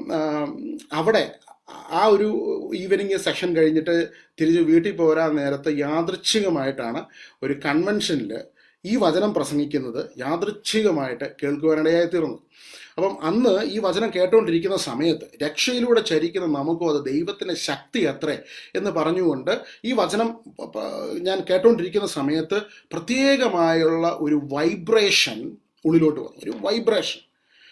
അവിടെ ആ ഒരു ഈവനിങ് സെഷൻ കഴിഞ്ഞിട്ട് തിരിച്ച് വീട്ടിൽ പോരാൻ നേരത്ത് യാദൃച്ഛികമായിട്ടാണ് ഒരു കൺവെൻഷനിൽ ഈ വചനം പ്രസംഗിക്കുന്നത് യാദൃച്ഛികമായിട്ട് കേൾക്കുവാനിടയായി തീർന്നു. അപ്പം അന്ന് ഈ വചനം കേട്ടുകൊണ്ടിരിക്കുന്ന സമയത്ത് രക്ഷയിലൂടെ ചരിക്കുന്ന നമുക്കും അത് ദൈവത്തിൻ്റെ ശക്തി അത്രേ എന്ന് പറഞ്ഞുകൊണ്ട് ഈ വചനം ഞാൻ കേട്ടുകൊണ്ടിരിക്കുന്ന സമയത്ത് പ്രത്യേകമായുള്ള ഒരു വൈബ്രേഷൻ ഉള്ളിലോട്ട് വന്നു, ഒരു വൈബ്രേഷൻ.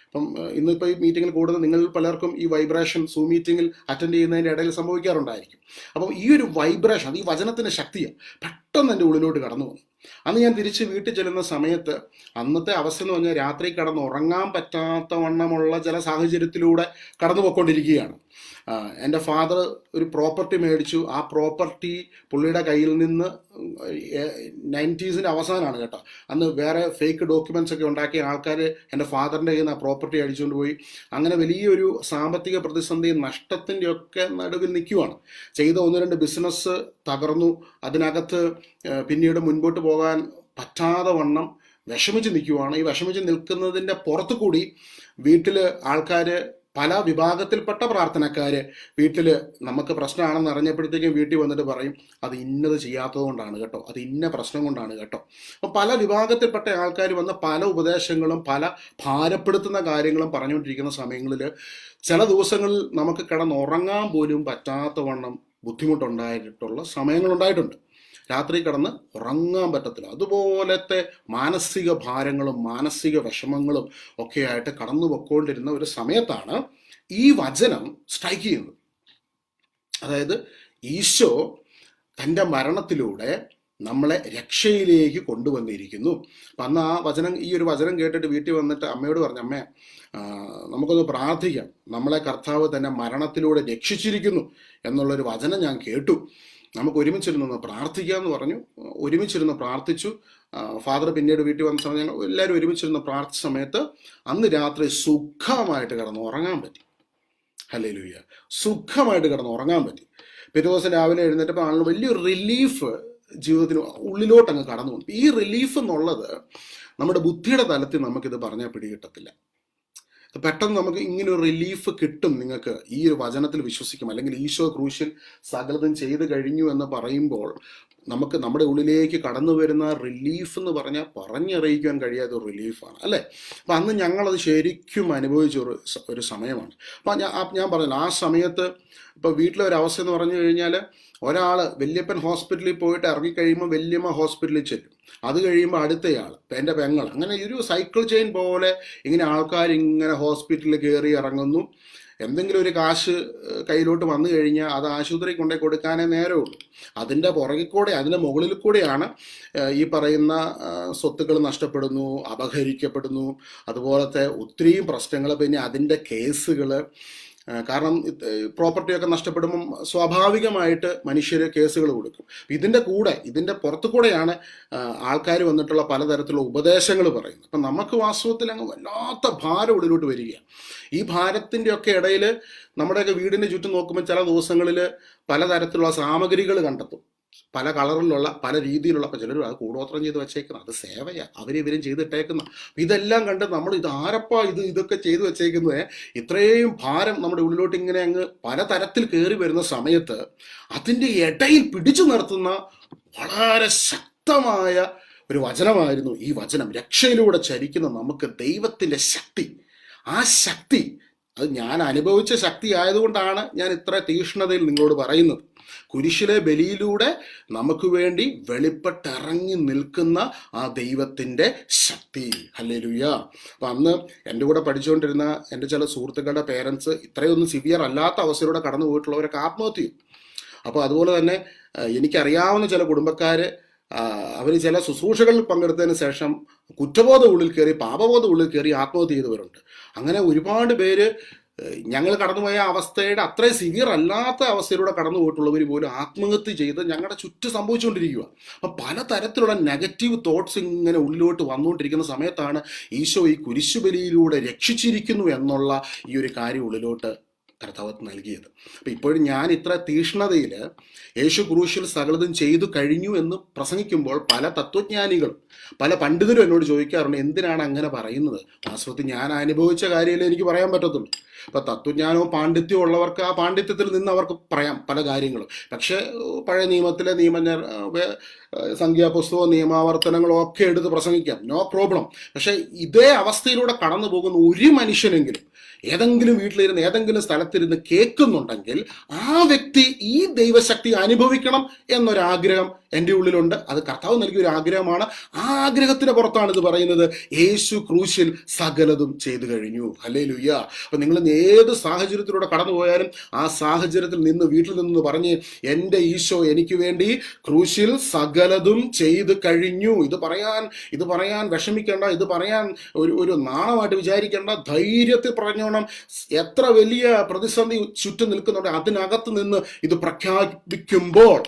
അപ്പം ഇന്നിപ്പോൾ ഈ മീറ്റിങ്ങിൽ കൂടുതൽ നിങ്ങൾ പലർക്കും ഈ വൈബ്രേഷൻ സൂം മീറ്റിങ്ങിൽ അറ്റൻഡ് ചെയ്യുന്നതിൻ്റെ ഇടയിൽ സംഭവിക്കാറുണ്ടായിരിക്കും. അപ്പം ഈ ഒരു വൈബ്രേഷൻ, അത് ഈ വചനത്തിൻ്റെ ശക്തിയാണ്, പെട്ടെന്ന് എൻ്റെ ഉള്ളിലോട്ട് കടന്നു വന്നു. അന്ന് ഞാൻ തിരിച്ച് വീട്ടിൽ ചെല്ലുന്ന സമയത്ത് അന്നത്തെ അവസ്ഥ എന്ന് പറഞ്ഞാൽ രാത്രി കിടന്ന് ഉറങ്ങാൻ പറ്റാത്ത വണ്ണമുള്ള ചില സാഹചര്യത്തിലൂടെ കടന്നു പോയിക്കൊണ്ടിരിക്കുകയാണ്. എൻ്റെ ഫാദർ ഒരു പ്രോപ്പർട്ടി മേടിച്ചു. ആ പ്രോപ്പർട്ടി പുള്ളിയുടെ കയ്യിൽ നിന്ന് 90s അവസാനമാണ് കേട്ടോ. അന്ന് വേറെ ഫേക്ക് ഡോക്യുമെൻറ്റ്സ് ഒക്കെ ഉണ്ടാക്കിയ ആൾക്കാർ എൻ്റെ ഫാദറിൻ്റെ കയ്യിൽ നിന്ന് ആ പ്രോപ്പർട്ടി അടിച്ചുകൊണ്ട് പോയി. അങ്ങനെ വലിയൊരു സാമ്പത്തിക പ്രതിസന്ധി, നഷ്ടത്തിൻ്റെ ഒക്കെ നടുവിൽ നിൽക്കുവാണ്. ചെയ്ത 1-2 ബിസിനസ് തകർന്നു. അതിനകത്ത് പിന്നീട് മുൻപോട്ട് പോകാൻ പറ്റാതെ വണ്ണം വിഷമിച്ച് നിൽക്കുവാണ്. ഈ വിഷമിച്ച് നിൽക്കുന്നതിൻ്റെ പുറത്തു കൂടി വീട്ടിൽ ആൾക്കാർ, പല വിഭാഗത്തിൽപ്പെട്ട പ്രാർത്ഥനക്കാർ വീട്ടിൽ നമുക്ക് പ്രശ്നമാണെന്ന് അറിഞ്ഞപ്പോഴത്തേക്കും വീട്ടിൽ വന്നിട്ട് പറയും, അത് ഇന്നത് ചെയ്യാത്തത് കൊണ്ടാണ് കേട്ടോ, അത് ഇന്ന പ്രശ്നം കൊണ്ടാണ് കേട്ടോ. അപ്പോൾ പല വിഭാഗത്തിൽപ്പെട്ട ആൾക്കാർ വന്ന് പല ഉപദേശങ്ങളും പല ഭാരപ്പെടുത്തുന്ന കാര്യങ്ങളും പറഞ്ഞുകൊണ്ടിരിക്കുന്ന സമയങ്ങളിൽ ചില ദിവസങ്ങളിൽ നമുക്ക് കിടന്നുറങ്ങാൻ പോലും പറ്റാത്ത വണ്ണം ബുദ്ധിമുട്ടുണ്ടായിട്ടുള്ള സമയങ്ങളുണ്ടായിട്ടുണ്ട്. രാത്രി കിടന്ന് ഉറങ്ങാൻ പറ്റത്തില്ല. അതുപോലത്തെ മാനസിക ഭാരങ്ങളും മാനസിക വിഷമങ്ങളും ഒക്കെയായിട്ട് കടന്നു പൊയ്ക്കൊണ്ടിരുന്ന ഒരു സമയത്താണ് ഈ വചനം സ്ട്രൈക്ക് ചെയ്യുന്നത്. അതായത് ഈശോ തൻ്റെ മരണത്തിലൂടെ നമ്മളെ രക്ഷയിലേക്ക് കൊണ്ടുവന്നിരിക്കുന്നു. അപ്പം അന്ന് ഈ ഒരു വചനം കേട്ടിട്ട് വീട്ടിൽ വന്നിട്ട് അമ്മയോട് പറഞ്ഞു, അമ്മേ നമുക്കൊന്ന് പ്രാർത്ഥിക്കാം, നമ്മളെ കർത്താവ് തന്നെ മരണത്തിലൂടെ രക്ഷിച്ചിരിക്കുന്നു എന്നുള്ളൊരു വചനം ഞാൻ കേട്ടു, നമുക്ക് ഒരുമിച്ചിരുന്നൊന്ന് പ്രാർത്ഥിക്കാമെന്ന് പറഞ്ഞു. ഒരുമിച്ചിരുന്ന് പ്രാർത്ഥിച്ചു. ഫാദർ പിന്നീട് വീട്ടിൽ വന്ന സമയം ഞങ്ങൾ എല്ലാവരും ഒരുമിച്ചിരുന്ന് പ്രാർത്ഥിച്ച സമയത്ത് അന്ന് രാത്രി സുഖമായിട്ട് കിടന്ന് ഉറങ്ങാൻ പറ്റി. ഹല്ലേലൂയ, സുഖമായിട്ട് കിടന്ന് ഉറങ്ങാൻ പറ്റി. പിറ്റേ ദിവസം രാവിലെ എഴുന്നേറ്റപ്പോൾ ആളുകൾ വലിയൊരു റിലീഫ് ജീവിതത്തിന് ഉള്ളിലോട്ട് അങ്ങ് കടന്നു വന്നു. ഈ റിലീഫ് എന്നുള്ളത് നമ്മുടെ ബുദ്ധിയുടെ തലത്തിൽ നമുക്കിത് പറഞ്ഞാൽ പിടികിട്ടത്തില്ല. പെട്ടെന്ന് നമുക്ക് ഇങ്ങനെ ഒരു റിലീഫ് കിട്ടും. നിങ്ങൾക്ക് ഈ ഒരു വചനത്തിൽ വിശ്വസിക്കും, അല്ലെങ്കിൽ ഈശോ ക്രൂശിൽ സകലതും ചെയ്ത് കഴിഞ്ഞു എന്ന് പറയുമ്പോൾ നമുക്ക് നമ്മുടെ ഉള്ളിലേക്ക് കടന്നു വരുന്ന റിലീഫ് എന്ന് പറഞ്ഞാൽ പറഞ്ഞറിയിക്കാൻ കഴിയാത്ത ഒരു റിലീഫാണ്, അല്ലേ? അപ്പം അന്ന് ഞങ്ങളത് ശരിക്കും അനുഭവിച്ച ഒരു സമയമാണ്. അപ്പം ഞാൻ പറഞ്ഞല്ലോ, ആ സമയത്ത് ഇപ്പോൾ വീട്ടിലെ ഒരു അവസ്ഥ എന്ന് പറഞ്ഞു കഴിഞ്ഞാൽ, ഒരാൾ വല്യപ്പൻ ഹോസ്പിറ്റലിൽ പോയിട്ട് ഇറങ്ങിക്കഴിയുമ്പോൾ വല്യമ്മ ഹോസ്പിറ്റലിൽ ചെല്ലും. അത് കഴിയുമ്പോൾ അടുത്തയാൾ, എൻ്റെ പെങ്ങൾ, അങ്ങനെ ഒരു സൈക്കിൾ ചെയിൻ പോലെ ഇങ്ങനെ ആൾക്കാർ ഇങ്ങനെ ഹോസ്പിറ്റലിൽ കയറി ഇറങ്ങുന്നു. എന്തെങ്കിലും ഒരു കാശ് കയ്യിലോട്ട് വന്നു കഴിഞ്ഞാൽ അത് ആശുപത്രി കൊണ്ടേ കൊടുക്കാനേ നേരമുള്ളൂ. അതിൻ്റെ പുറകിൽ കൂടെ, അതിൻ്റെ മുകളിൽ കൂടെയാണ് ഈ പറയുന്ന സ്വത്തുക്കൾ നഷ്ടപ്പെടുന്നു, അപഹരിക്കപ്പെടുന്നു, അതുപോലത്തെ ഒത്തിരിയും പ്രശ്നങ്ങൾ, പിന്നെ അതിൻ്റെ കേസുകൾ. കാരണം പ്രോപ്പർട്ടിയൊക്കെ നഷ്ടപ്പെടുമ്പം സ്വാഭാവികമായിട്ട് മനുഷ്യർ കേസുകൾ കൊടുക്കും. ഇതിൻ്റെ പുറത്തു കൂടെയാണ് ആൾക്കാർ വന്നിട്ടുള്ള പലതരത്തിലുള്ള ഉപദേശങ്ങൾ പറയുന്നത്. അപ്പം നമുക്ക് വാസ്തവത്തിൽ അങ്ങ് വല്ലാത്ത ഭാരം ഉള്ളിലോട്ട് വരികയാണ്. ഈ ഭാരത്തിൻ്റെ ഒക്കെ ഇടയിൽ നമ്മുടെയൊക്കെ വീടിൻ്റെ ചുറ്റും നോക്കുമ്പോൾ ചില ദിവസങ്ങളിൽ പലതരത്തിലുള്ള സാമഗ്രികൾ കണ്ടെത്തും. പല കളറിലുള്ള പല രീതിയിലുള്ള, അപ്പം ചിലർ അത് കൂടോത്രം ചെയ്ത് വെച്ചേക്കുന്നത്, അത് സേവയാണ്, അവരിവരും ചെയ്തിട്ടേക്കുന്ന. ഇതെല്ലാം കണ്ട് നമ്മൾ ഇത് ആരപ്പാ ഇതൊക്കെ ചെയ്തു വെച്ചേക്കുന്നത്, ഇത്രയും ഭാരം നമ്മുടെ ഉള്ളിലോട്ട് ഇങ്ങനെ അങ്ങ് പലതരത്തിൽ കയറി വരുന്ന സമയത്ത് അതിൻ്റെ ഇടയിൽ പിടിച്ചു നിർത്തുന്ന വളരെ ശക്തമായ ഒരു വചനമായിരുന്നു ഈ വചനം. രക്ഷയിലൂടെ ചരിക്കുന്ന നമുക്ക് ദൈവത്തിൻ്റെ ശക്തി, ആ ശക്തി അത് ഞാൻ അനുഭവിച്ച ശക്തി ആയതുകൊണ്ടാണ് ഞാൻ ഇത്ര തീക്ഷ്ണതയിൽ നിങ്ങളോട് പറയുന്നത്. കുരിശിലെ ബലിയിലൂടെ നമുക്ക് വേണ്ടി വെളിപ്പെട്ടിറങ്ങി നിൽക്കുന്ന ആ ദൈവത്തിൻ്റെ ശക്തി. ഹല്ലേലൂയ. അപ്പം അന്ന് എൻ്റെ കൂടെ പഠിച്ചുകൊണ്ടിരുന്ന എൻ്റെ ചില സുഹൃത്തുക്കളുടെ പേരൻസ് ഇത്രയൊന്നും സിവിയർ അല്ലാത്ത അവസ്ഥയിലൂടെ കടന്നു പോയിട്ടുള്ളവരൊക്കെ ആത്മഹത്യ ചെയ്യും. അപ്പോൾ അതുപോലെ തന്നെ എനിക്കറിയാവുന്ന ചില കുടുംബക്കാർ അവർ ചില ശുശ്രൂഷകളിൽ പങ്കെടുത്തതിന് ശേഷം കുറ്റബോധം ഉള്ളിൽ കയറി, പാപബോധം ഉള്ളിൽ കയറി ആത്മഹത്യ ചെയ്തവരുണ്ട്. അങ്ങനെ ഒരുപാട് പേര് ഞങ്ങൾ കടന്നുപോയ അവസ്ഥയുടെ അത്രയും സിവിയർ അല്ലാത്ത അവസ്ഥയിലൂടെ കടന്നു പോയിട്ടുള്ളവർ പോലും ആത്മഹത്യ ചെയ്ത് ഞങ്ങളുടെ ചുറ്റും സംഭവിച്ചുകൊണ്ടിരിക്കുക. അപ്പം പലതരത്തിലുള്ള നെഗറ്റീവ് തോട്ട്സ് ഇങ്ങനെ ഉള്ളിലോട്ട് വന്നുകൊണ്ടിരിക്കുന്ന സമയത്താണ് ഈശോ ഈ കുരിശുബലിയിലൂടെ രക്ഷിച്ചിരിക്കുന്നു എന്നുള്ള ഈ ഒരു കാര്യം ഉള്ളിലോട്ട് കർത്താവ് നൽകിയത്. അപ്പം ഇപ്പോഴും ഞാൻ ഇത്ര തീക്ഷ്ണതയിൽ യേശു ക്രൂശിൽ സകലതും ചെയ്തു കഴിഞ്ഞു എന്ന് പ്രസംഗിക്കുമ്പോൾ പല തത്വജ്ഞാനികളും പല പണ്ഡിതരും എന്നോട് ചോദിക്കാറുണ്ട്, എന്തിനാണ് അങ്ങനെ പറയുന്നത്? വാസ്തവത്തിൽ ഞാൻ അനുഭവിച്ച കാര്യമല്ലേ എനിക്ക് പറയാൻ പറ്റത്തുള്ളൂ. അപ്പം തത്വജ്ഞാനവും പാണ്ഡിത്യവും ഉള്ളവർക്ക് ആ പാണ്ഡിത്യത്തിൽ നിന്ന് അവർക്ക് പറയാം പല കാര്യങ്ങളും. പക്ഷേ പഴയ നിയമത്തിലെ നിയമജ്ഞർ സംഖ്യാപുസ്തകവും നിയമാവർത്തനങ്ങളും ഒക്കെ എടുത്ത് പ്രസംഗിക്കാം, നോ പ്രോബ്ലം. പക്ഷേ ഇതേ അവസ്ഥയിലൂടെ കടന്നു പോകുന്ന ഒരു മനുഷ്യനെങ്കിലും ഏതെങ്കിലും വീട്ടിലിരുന്ന് ഏതെങ്കിലും സ്ഥലത്തിരുന്ന് കേൾക്കുന്നുണ്ടെങ്കിൽ ആ വ്യക്തി ഈ ദൈവശക്തി അനുഭവിക്കണം എന്നൊരാഗ്രഹം എൻ്റെ ഉള്ളിലുണ്ട്. അത് കർത്താവ് നൽകിയ ഒരു ആഗ്രഹമാണ്. ആ ആഗ്രഹത്തിന് പുറത്താണ് ഇത് പറയുന്നത്, യേശു ക്രൂശിൽ സകലതും ചെയ്തു കഴിഞ്ഞു. ഹല്ലേലൂയ. അപ്പം നിങ്ങൾ ഏത് സാഹചര്യത്തിലൂടെ കടന്നു പോയാലും ആ സാഹചര്യത്തിൽ നിന്ന് വീട്ടിൽ നിന്ന് പറഞ്ഞ് എൻ്റെ ഈശോ എനിക്ക് വേണ്ടി ക്രൂശിൽ സകലതും ചെയ്തു കഴിഞ്ഞു. ഇത് പറയാൻ വിഷമിക്കേണ്ട, ഇത് പറയാൻ ഒരു നാണമായിട്ട് വിചാരിക്കേണ്ട, ധൈര്യത്തിൽ പറഞ്ഞോണം. എത്ര വലിയ പ്രതിസന്ധി ചുറ്റും നിൽക്കുന്നുണ്ട്, അതിനകത്ത് നിന്ന് ഇത് പ്രഖ്യാപിക്കുമ്പോൾ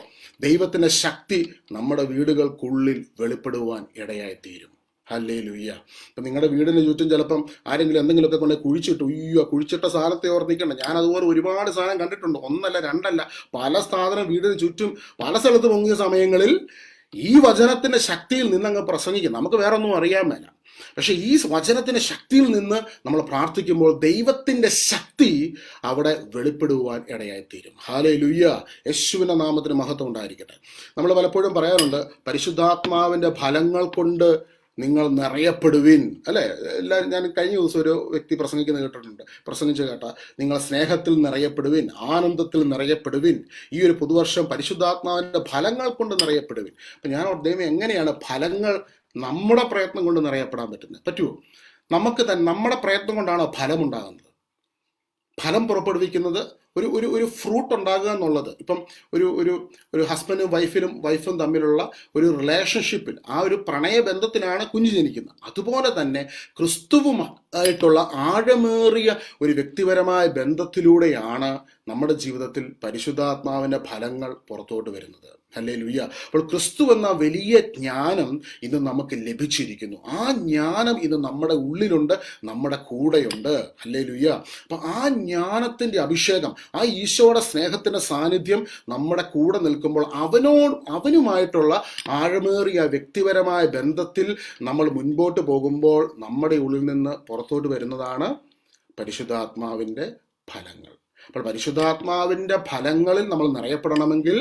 ദൈവത്തിൻ്റെ ശക്തി നമ്മുടെ വീടുകൾക്കുള്ളിൽ വെളിപ്പെടുവാൻ ഇടയായിത്തീരും. ഹല്ലേലൂയ. അപ്പം നിങ്ങളുടെ വീടിന് ചുറ്റും ചിലപ്പം ആരെങ്കിലും എന്തെങ്കിലുമൊക്കെ കൊണ്ട് കുഴിച്ചിട്ടു, കുഴിച്ചിട്ട സാധനത്തെ ഓർത്തിക്കണ്ട. ഞാൻ അതുപോലെ ഒരുപാട് സാധനം കണ്ടിട്ടുണ്ട്, ഒന്നല്ല രണ്ടല്ല, പല സാധനം വീടിന് ചുറ്റും പല സ്ഥലത്ത് പൊങ്ങിയ സമയങ്ങളിൽ ഈ വചനത്തിൻ്റെ ശക്തിയിൽ നിന്നങ്ങ് പ്രസംഗിക്കും. നമുക്ക് വേറെ ഒന്നും അറിയാൻ മേല. പക്ഷെ ഈ വചനത്തിൻ്റെ ശക്തിയിൽ നിന്ന് നമ്മൾ പ്രാർത്ഥിക്കുമ്പോൾ ദൈവത്തിൻ്റെ ശക്തി അവിടെ വെളിപ്പെടുവാൻ ഇടയായിത്തീരും. ഹല്ലേലൂയ. യേശുവിൻ്റെ നാമത്തിന് മഹത്വം ഉണ്ടായിരിക്കട്ടെ. നമ്മൾ പലപ്പോഴും പറയാറുണ്ട്, പരിശുദ്ധാത്മാവിൻ്റെ ഫലങ്ങൾ കൊണ്ട് നിങ്ങൾ നിറയപ്പെടുവിൻ, അല്ലേ? എല്ലാവരും, ഞാൻ കഴിഞ്ഞ ദിവസം ഒരു വ്യക്തി പ്രസംഗിച്ച് കേട്ട, നിങ്ങൾ സ്നേഹത്തിൽ നിറയപ്പെടുവിൻ, ആനന്ദത്തിൽ നിറയപ്പെടുവിൻ, ഈ ഒരു പുതുവർഷം പരിശുദ്ധാത്മാവിൻ്റെ ഫലങ്ങൾ കൊണ്ട് നിറയപ്പെടുവിൻ. അപ്പം ഞാൻ ദൈവം എങ്ങനെയാണ് ഫലങ്ങൾ നമ്മുടെ പ്രയത്നം കൊണ്ട് നിറയപ്പെടാൻ പറ്റുമോ? നമുക്ക് തന്നെ നമ്മുടെ പ്രയത്നം കൊണ്ടാണ് ഫലമുണ്ടാകുന്നത്. ഫലം പുറപ്പെടുവിക്കുന്നത് ഒരു ഫ്രൂട്ട് ഉണ്ടാകുക എന്നുള്ളത്. ഇപ്പം ഒരു ഹസ്ബൻഡും വൈഫും തമ്മിലുള്ള ഒരു റിലേഷൻഷിപ്പിൽ, ആ ഒരു പ്രണയബന്ധത്തിലാണ് കുഞ്ഞ് ജനിക്കുന്നത്. അതുപോലെ തന്നെ ക്രിസ്തുവുമായിട്ടുള്ള ആഴമേറിയ ഒരു വ്യക്തിപരമായ ബന്ധത്തിലൂടെയാണ് നമ്മുടെ ജീവിതത്തിൽ പരിശുദ്ധാത്മാവിൻ്റെ ഫലങ്ങൾ പുറത്തോട്ട് വരുന്നത്. ഹല്ലേലൂയ. അപ്പോൾ ക്രിസ്തു എന്ന വലിയ ജ്ഞാനം ഇന്ന് നമുക്ക് ലഭിച്ചിരിക്കുന്നു. ആ ജ്ഞാനം ഇന്ന് നമ്മുടെ ഉള്ളിലുണ്ട്, നമ്മുടെ കൂടെയുണ്ട്. ഹല്ലേലൂയ. അപ്പം ആ ജ്ഞാനത്തിൻ്റെ അഭിഷേകം, ആ ഈശോയുടെ സ്നേഹത്തിൻ്റെ സാന്നിധ്യം നമ്മുടെ കൂടെ നിൽക്കുമ്പോൾ അവനുമായിട്ടുള്ള ആഴമേറിയ വ്യക്തിപരമായ ബന്ധത്തിൽ നമ്മൾ മുൻപോട്ട് പോകുമ്പോൾ നമ്മുടെ ഉള്ളിൽ നിന്ന് പുറത്തോട്ട് വരുന്നതാണ് പരിശുദ്ധാത്മാവിൻ്റെ ഫലങ്ങൾ. അപ്പോൾ പരിശുദ്ധാത്മാവിൻ്റെ ഫലങ്ങളിൽ നമ്മൾ നിറയപ്പെടണമെങ്കിൽ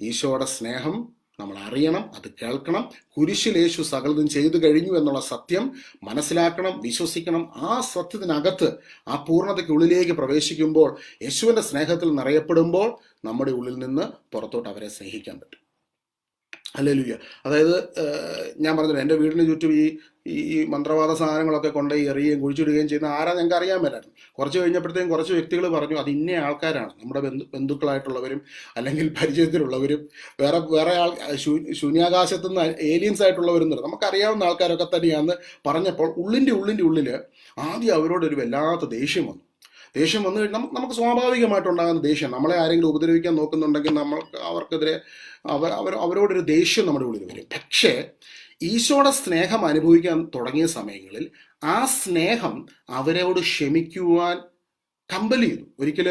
ഈശോയുടെ സ്നേഹം നമ്മൾ അറിയണം, അത് കേൾക്കണം. കുരിശിൽ യേശു സകലതും ചെയ്തു കഴിഞ്ഞു എന്നുള്ള സത്യം മനസ്സിലാക്കണം, വിശ്വസിക്കണം. ആ സത്യത്തിനകത്ത്, ആ പൂർണ്ണതയ്ക്കുള്ളിലേക്ക് പ്രവേശിക്കുമ്പോൾ, യേശുവിൻ്റെ സ്നേഹത്തിൽ നിറയപ്പെടുമ്പോൾ നമ്മുടെ ഉള്ളിൽ നിന്ന് പുറത്തോട്ട് അവരെ സ്നേഹിക്കാൻ പറ്റും. ഹല്ലേലൂയ. അതായത് ഞാൻ പറഞ്ഞില്ല, എൻ്റെ വീടിന് ചുറ്റും ഈ മന്ത്രവാദ സാധനങ്ങളൊക്കെ കൊണ്ട് എറിയുകയും കുഴിച്ചിടുകയും ചെയ്യുന്ന ആരാ ഞങ്ങൾക്ക് അറിയാൻ മേലായിരുന്നു. കുറച്ച് കഴിഞ്ഞപ്പോഴത്തേക്കും കുറച്ച് വ്യക്തികൾ പറഞ്ഞു, അത് ഇന്ന ആൾക്കാരാണ്, നമ്മുടെ ബന്ധുക്കളായിട്ടുള്ളവരും അല്ലെങ്കിൽ പരിചയത്തിലുള്ളവരും വേറെ ശൂന്യാകാശത്തു നിന്ന് ഏലിയൻസ് ആയിട്ടുള്ളവരും നമുക്കറിയാവുന്ന ആൾക്കാരൊക്കെ തന്നെയാണെന്ന് പറഞ്ഞപ്പോൾ ഉള്ളിൻ്റെ ഉള്ളിൽ ആദ്യം അവരോടൊരു വല്ലാത്ത ദേഷ്യം വന്നു കഴിഞ്ഞാൽ നമുക്ക് സ്വാഭാവികമായിട്ടുണ്ടാകുന്ന ദേഷ്യം. നമ്മളെ ആരെങ്കിലും ഉപദ്രവിക്കാൻ നോക്കുന്നുണ്ടെങ്കിൽ അവർക്കെതിരെ അവരോടൊരു ദേഷ്യം നമ്മുടെ ഉള്ളിൽ വരും. പക്ഷേ ഈശോയുടെ സ്നേഹം അനുഭവിക്കാൻ തുടങ്ങിയ സമയങ്ങളിൽ ആ സ്നേഹം അവരോട് ക്ഷമിക്കുവാൻ കമ്പൽ ചെയ്തു. ഒരിക്കൽ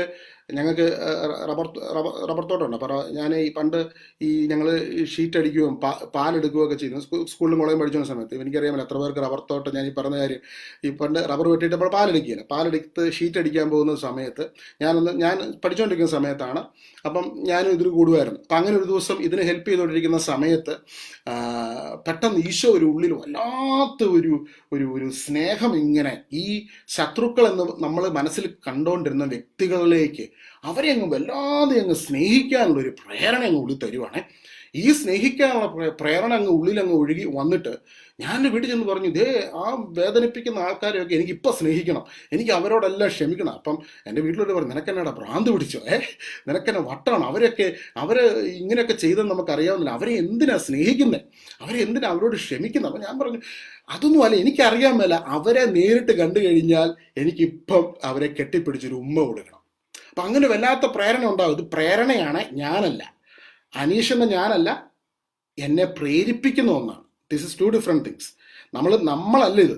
ഞങ്ങൾക്ക് റബ്ബർ തോട്ടമുണ്ട്. അപ്പോൾ ഞാൻ ഈ പണ്ട് ഞങ്ങൾ ഷീറ്റ് അടിക്കുകയും പാലെടുക്കുകയൊക്കെ ചെയ്യുന്നു. സ്കൂളിൽ മുളയും പഠിച്ചുന്ന സമയത്ത് എനിക്കറിയാമല്ലോ എത്ര പേർക്ക് റബ്ബർ തോട്ടം. ഞാൻ ഈ പറഞ്ഞ കാര്യം, ഈ പണ്ട് റബ്ബർ വെട്ടിയിട്ടപ്പോൾ പാലെടുത്ത് ഷീറ്റ് അടിക്കാൻ പോകുന്ന സമയത്ത് ഞാൻ പഠിച്ചുകൊണ്ടിരിക്കുന്ന സമയത്താണ്. അപ്പം ഞാനും ഇതിൽ കൂടുമായിരുന്നു. അപ്പം അങ്ങനെ ഒരു ദിവസം ഇതിന് ഹെൽപ്പ് ചെയ്തുകൊണ്ടിരിക്കുന്ന സമയത്ത് പെട്ടെന്ന് ഈശോ ഒരു ഉള്ളിൽ വല്ലാത്ത ഒരു സ്നേഹം, ഇങ്ങനെ ഈ ശത്രുക്കൾ എന്ന് നമ്മൾ മനസ്സിൽ കണ്ടുകൊണ്ടിരുന്ന വ്യക്തികളിലേക്ക് അവരെ അങ്ങ് വല്ലാതെ അങ്ങ് സ്നേഹിക്കാനുള്ള ഒരു പ്രേരണ അങ്ങ് ഉള്ളിൽ തരുവാണേ. ഈ സ്നേഹിക്കാനുള്ള പ്രേരണ അങ്ങ് ഉള്ളിൽ അങ്ങ് ഒഴുകി വന്നിട്ട് ഞാൻ എൻ്റെ വീട്ടിൽ ചെന്ന് പറഞ്ഞു, ഇതേ ആ വേദനിപ്പിക്കുന്ന ആൾക്കാരെയൊക്കെ എനിക്കിപ്പോൾ സ്നേഹിക്കണം, എനിക്ക് അവരോടെല്ലാം ക്ഷമിക്കണം. അപ്പം എൻ്റെ വീട്ടിലോട്ട് പറഞ്ഞു, നിനക്കെന്നാടാ ഭ്രാന്ത് പിടിച്ചോ, നിനക്കെന്നെ വട്ടാണ്, അവരെ ഇങ്ങനെയൊക്കെ ചെയ്തെന്ന് നമുക്കറിയാവുന്നില്ല, അവരെ എന്തിനാ സ്നേഹിക്കുന്നത്, അവരെ എന്തിനാ അവരോട് ക്ഷമിക്കുന്നത്. അപ്പം ഞാൻ പറഞ്ഞു, അതൊന്നും അല്ല, എനിക്കറിയാൻ മേല, അവരെ നേരിട്ട് കണ്ടു കഴിഞ്ഞാൽ എനിക്കിപ്പം അവരെ കെട്ടിപ്പിടിച്ചൊരു ഉമ്മ കൊടുക്കണം. അപ്പം അങ്ങനെ വല്ലാത്ത പ്രേരണ ഉണ്ടാകും. ഇത് പ്രേരണയാണ്, ഞാനല്ല, അനീഷ് എന്ന ഞാനല്ല, എന്നെ പ്രേരിപ്പിക്കുന്ന ഒന്നാണ്. This is two different things. നമ്മളല്ല ഇത്,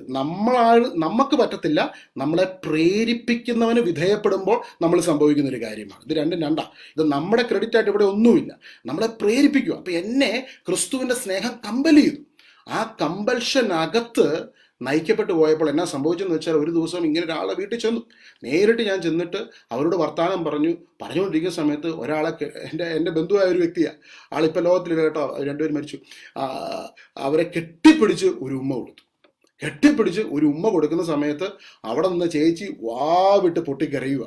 നമുക്ക് പറ്റത്തില്ല. നമ്മളെ പ്രേരിപ്പിക്കുന്നവന് വിധേയപ്പെടുമ്പോൾ നമ്മൾ സംഭവിക്കുന്ന ഒരു കാര്യമാണ്. ഇത് രണ്ടാ. ഇത് നമ്മുടെ ക്രെഡിറ്റ് ആയിട്ട് ഇവിടെ ഒന്നുമില്ല. നമ്മളെ പ്രേരിപ്പിക്കുക. അപ്പം എന്നെ ക്രിസ്തുവിൻ്റെ സ്നേഹം കമ്പൽ ചെയ്തു. ആ കമ്പൽഷനകത്ത് നയിക്കപ്പെട്ടു പോയപ്പോൾ എന്നാ സംഭവിച്ചെന്ന് വെച്ചാൽ, ഒരു ദിവസം ഇങ്ങനെ ഒരാളെ വീട്ടിൽ ചെന്നു. നേരിട്ട് ഞാൻ ചെന്നിട്ട് അവരോട് വർത്താനം പറഞ്ഞുകൊണ്ടിരിക്കുന്ന സമയത്ത് ഒരാളെ, എൻ്റെ ബന്ധുവായ ഒരു വ്യക്തിയാണ്, ആളിപ്പോൾ ലോകത്തിൽ കേട്ടോ, രണ്ടുപേരും മരിച്ചു. അവരെ കെട്ടിപ്പിടിച്ച് ഒരു ഉമ്മ കൊടുക്കുന്ന സമയത്ത് അവിടെ നിന്ന് ചേച്ചി വാവിട്ട് പൊട്ടിക്കരയുക.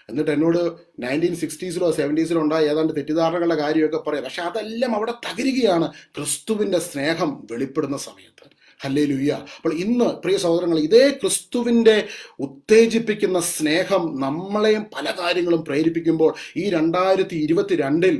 എന്നിട്ട് എന്നോട് 1960s 70s ഉണ്ടായ ഏതാണ്ട് തെറ്റിദ്ധാരണകളുടെ കാര്യമൊക്കെ പറയാം. പക്ഷെ അതെല്ലാം അവിടെ തകരുകയാണ് ക്രിസ്തുവിൻ്റെ സ്നേഹം വെളിപ്പെടുന്ന സമയത്ത്. ഹല്ലേലൂയ. അപ്പോൾ ഇന്ന് പ്രിയ സഹോദരങ്ങൾ, ഇതേ ക്രിസ്തുവിൻ്റെ ഉത്തേജിപ്പിക്കുന്ന സ്നേഹം നമ്മളെയും പല കാര്യങ്ങളും പ്രേരിപ്പിക്കുമ്പോൾ ഈ 2022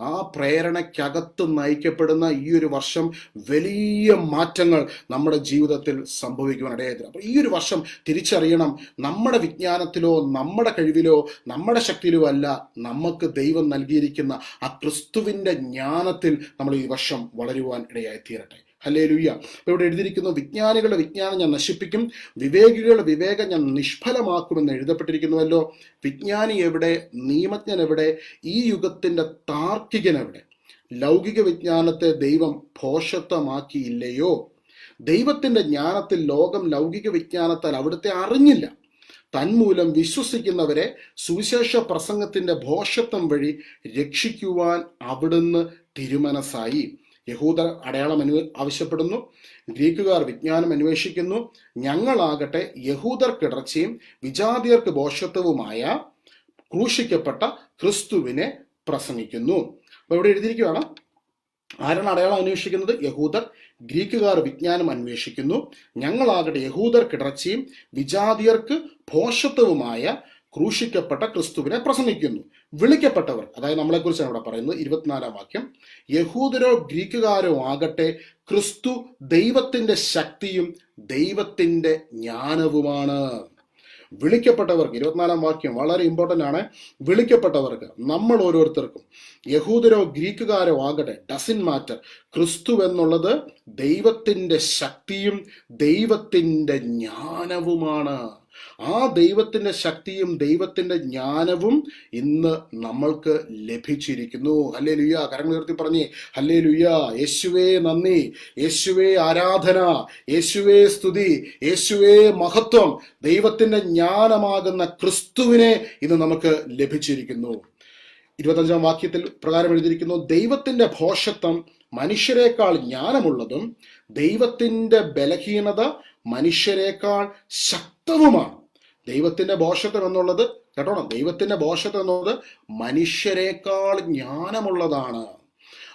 ആ പ്രേരണയ്ക്കകത്ത് നയിക്കപ്പെടുന്ന ഈ ഒരു വർഷം വലിയ മാറ്റങ്ങൾ നമ്മുടെ ജീവിതത്തിൽ സംഭവിക്കുവാൻ ഇടയായിത്തീരും. അപ്പോൾ ഈ ഒരു വർഷം തിരിച്ചറിയണം, നമ്മുടെ വിജ്ഞാനത്തിലോ നമ്മുടെ കഴിവിലോ നമ്മുടെ ശക്തിയിലോ അല്ല, നമുക്ക് ദൈവം നൽകിയിരിക്കുന്ന ആ ക്രിസ്തുവിൻ്റെ ജ്ഞാനത്തിൽ നമ്മൾ ഈ വർഷം വളരുവാൻ ഇടയായിത്തീരട്ടെ. ഹല്ലേലൂയ. അപ്പോൾ ഇവിടെ എഴുതിയിരിക്കുന്നു, വിജ്ഞാനികളുടെ വിജ്ഞാനം ഞാൻ നശിപ്പിക്കും, വിവേകികളുടെ വിവേകം ഞാൻ നിഷ്ഫലമാക്കുമെന്ന് എഴുതപ്പെട്ടിരിക്കുന്നുവല്ലോ. വിജ്ഞാനി എവിടെ? നിയമജ്ഞൻ എവിടെ? ഈ യുഗത്തിൻ്റെ താർക്കികൻ എവിടെ? ലൗകിക വിജ്ഞാനത്തെ ദൈവം ഭോഷത്വമാക്കിയില്ലയോ? ദൈവത്തിൻ്റെ ജ്ഞാനത്തിൽ ലോകം ലൗകിക വിജ്ഞാനത്താൽ അവിടുത്തെ അറിഞ്ഞില്ല. തന്മൂലം വിശ്വസിക്കുന്നവരെ സുവിശേഷ പ്രസംഗത്തിൻ്റെ ഭോഷത്വം വഴി രക്ഷിക്കുവാൻ അവിടുന്ന് തിരുമനസ്സായി. യഹൂദർ അടയാളം ആവശ്യപ്പെടുന്നു, ഗ്രീക്കുകാർ വിജ്ഞാനം അന്വേഷിക്കുന്നു. ഞങ്ങളാകട്ടെ യഹൂദർക്കിടർച്ചയും വിജാതിയർക്ക് ഭോഷത്വവുമായ ക്രൂശിക്കപ്പെട്ട ക്രിസ്തുവിനെ പ്രസംഗിക്കുന്നു. അപ്പോൾ ഇവിടെ എഴുതിയിരിക്കുകയാണ്, ആരാണ് അടയാളം അന്വേഷിക്കുന്നത്? യഹൂദർ. ഗ്രീക്കുകാർ വിജ്ഞാനം അന്വേഷിക്കുന്നു. ഞങ്ങളാകട്ടെ യഹൂദർക്കിടർച്ചയും വിജാതിയർക്ക് ഭോഷത്വവുമായ ക്രൂശിക്കപ്പെട്ട ക്രിസ്തുവിനെ പ്രസംഗിക്കുന്നു. വിളിക്കപ്പെട്ടവർ, അതായത് നമ്മളെക്കുറിച്ചാണ് ഇവിടെ പറയുന്നത്. 24-ാം വാക്യം, യഹൂദരോ ഗ്രീക്കുകാരോ ആകട്ടെ ക്രിസ്തു ദൈവത്തിൻ്റെ ശക്തിയും ദൈവത്തിൻ്റെ ജ്ഞാനവുമാണ്. വിളിക്കപ്പെട്ടവർക്ക്, 24-ാം വാക്യം വളരെ ഇമ്പോർട്ടൻ്റ് ആണ്. വിളിക്കപ്പെട്ടവർക്ക്, നമ്മൾ ഓരോരുത്തർക്കും, യഹൂദരോ ഗ്രീക്കുകാരോ ആകട്ടെ, ഡസൻ മാറ്റർ, ക്രിസ്തു എന്നുള്ളത് ദൈവത്തിൻ്റെ ശക്തിയും ദൈവത്തിൻ്റെ ജ്ഞാനവുമാണ്. ആ ദൈവത്തിൻ്റെ ശക്തിയും ദൈവത്തിൻ്റെ ജ്ഞാനവും ഇന്ന് നമ്മൾക്ക് ലഭിച്ചിരിക്കുന്നു. ഹല്ലേലൂയ. കരങ്ങൾ ഉയർത്തി പറഞ്ഞേ ഹല്ലേലൂയ. യേശുവേ നന്ദി, യേശുവേ ആരാധന, യേശുവേ സ്തുതി, യേശുവേ മഹത്വം. ദൈവത്തിൻ്റെ ജ്ഞാനമാകുന്ന ക്രിസ്തുവിനെ ഇന്ന് നമുക്ക് ലഭിച്ചിരിക്കുന്നു. 25-ാം വാക്യത്തിൽ പ്രകാരം എഴുതിയിരിക്കുന്നു, ദൈവത്തിൻ്റെ ഭോഷത്വം മനുഷ്യരെക്കാൾ ജ്ഞാനമുള്ളതും ദൈവത്തിൻ്റെ ബലഹീനത മനുഷ്യരെക്കാൾ ശക്തവുമാണ്. ദൈവത്തിൻ്റെ ഭോഷത്വം എന്നുള്ളത് കേട്ടോണം, ദൈവത്തിൻ്റെ ഭോഷത്വം എന്നുള്ളത് മനുഷ്യരെക്കാൾ ജ്ഞാനമുള്ളതാണ്.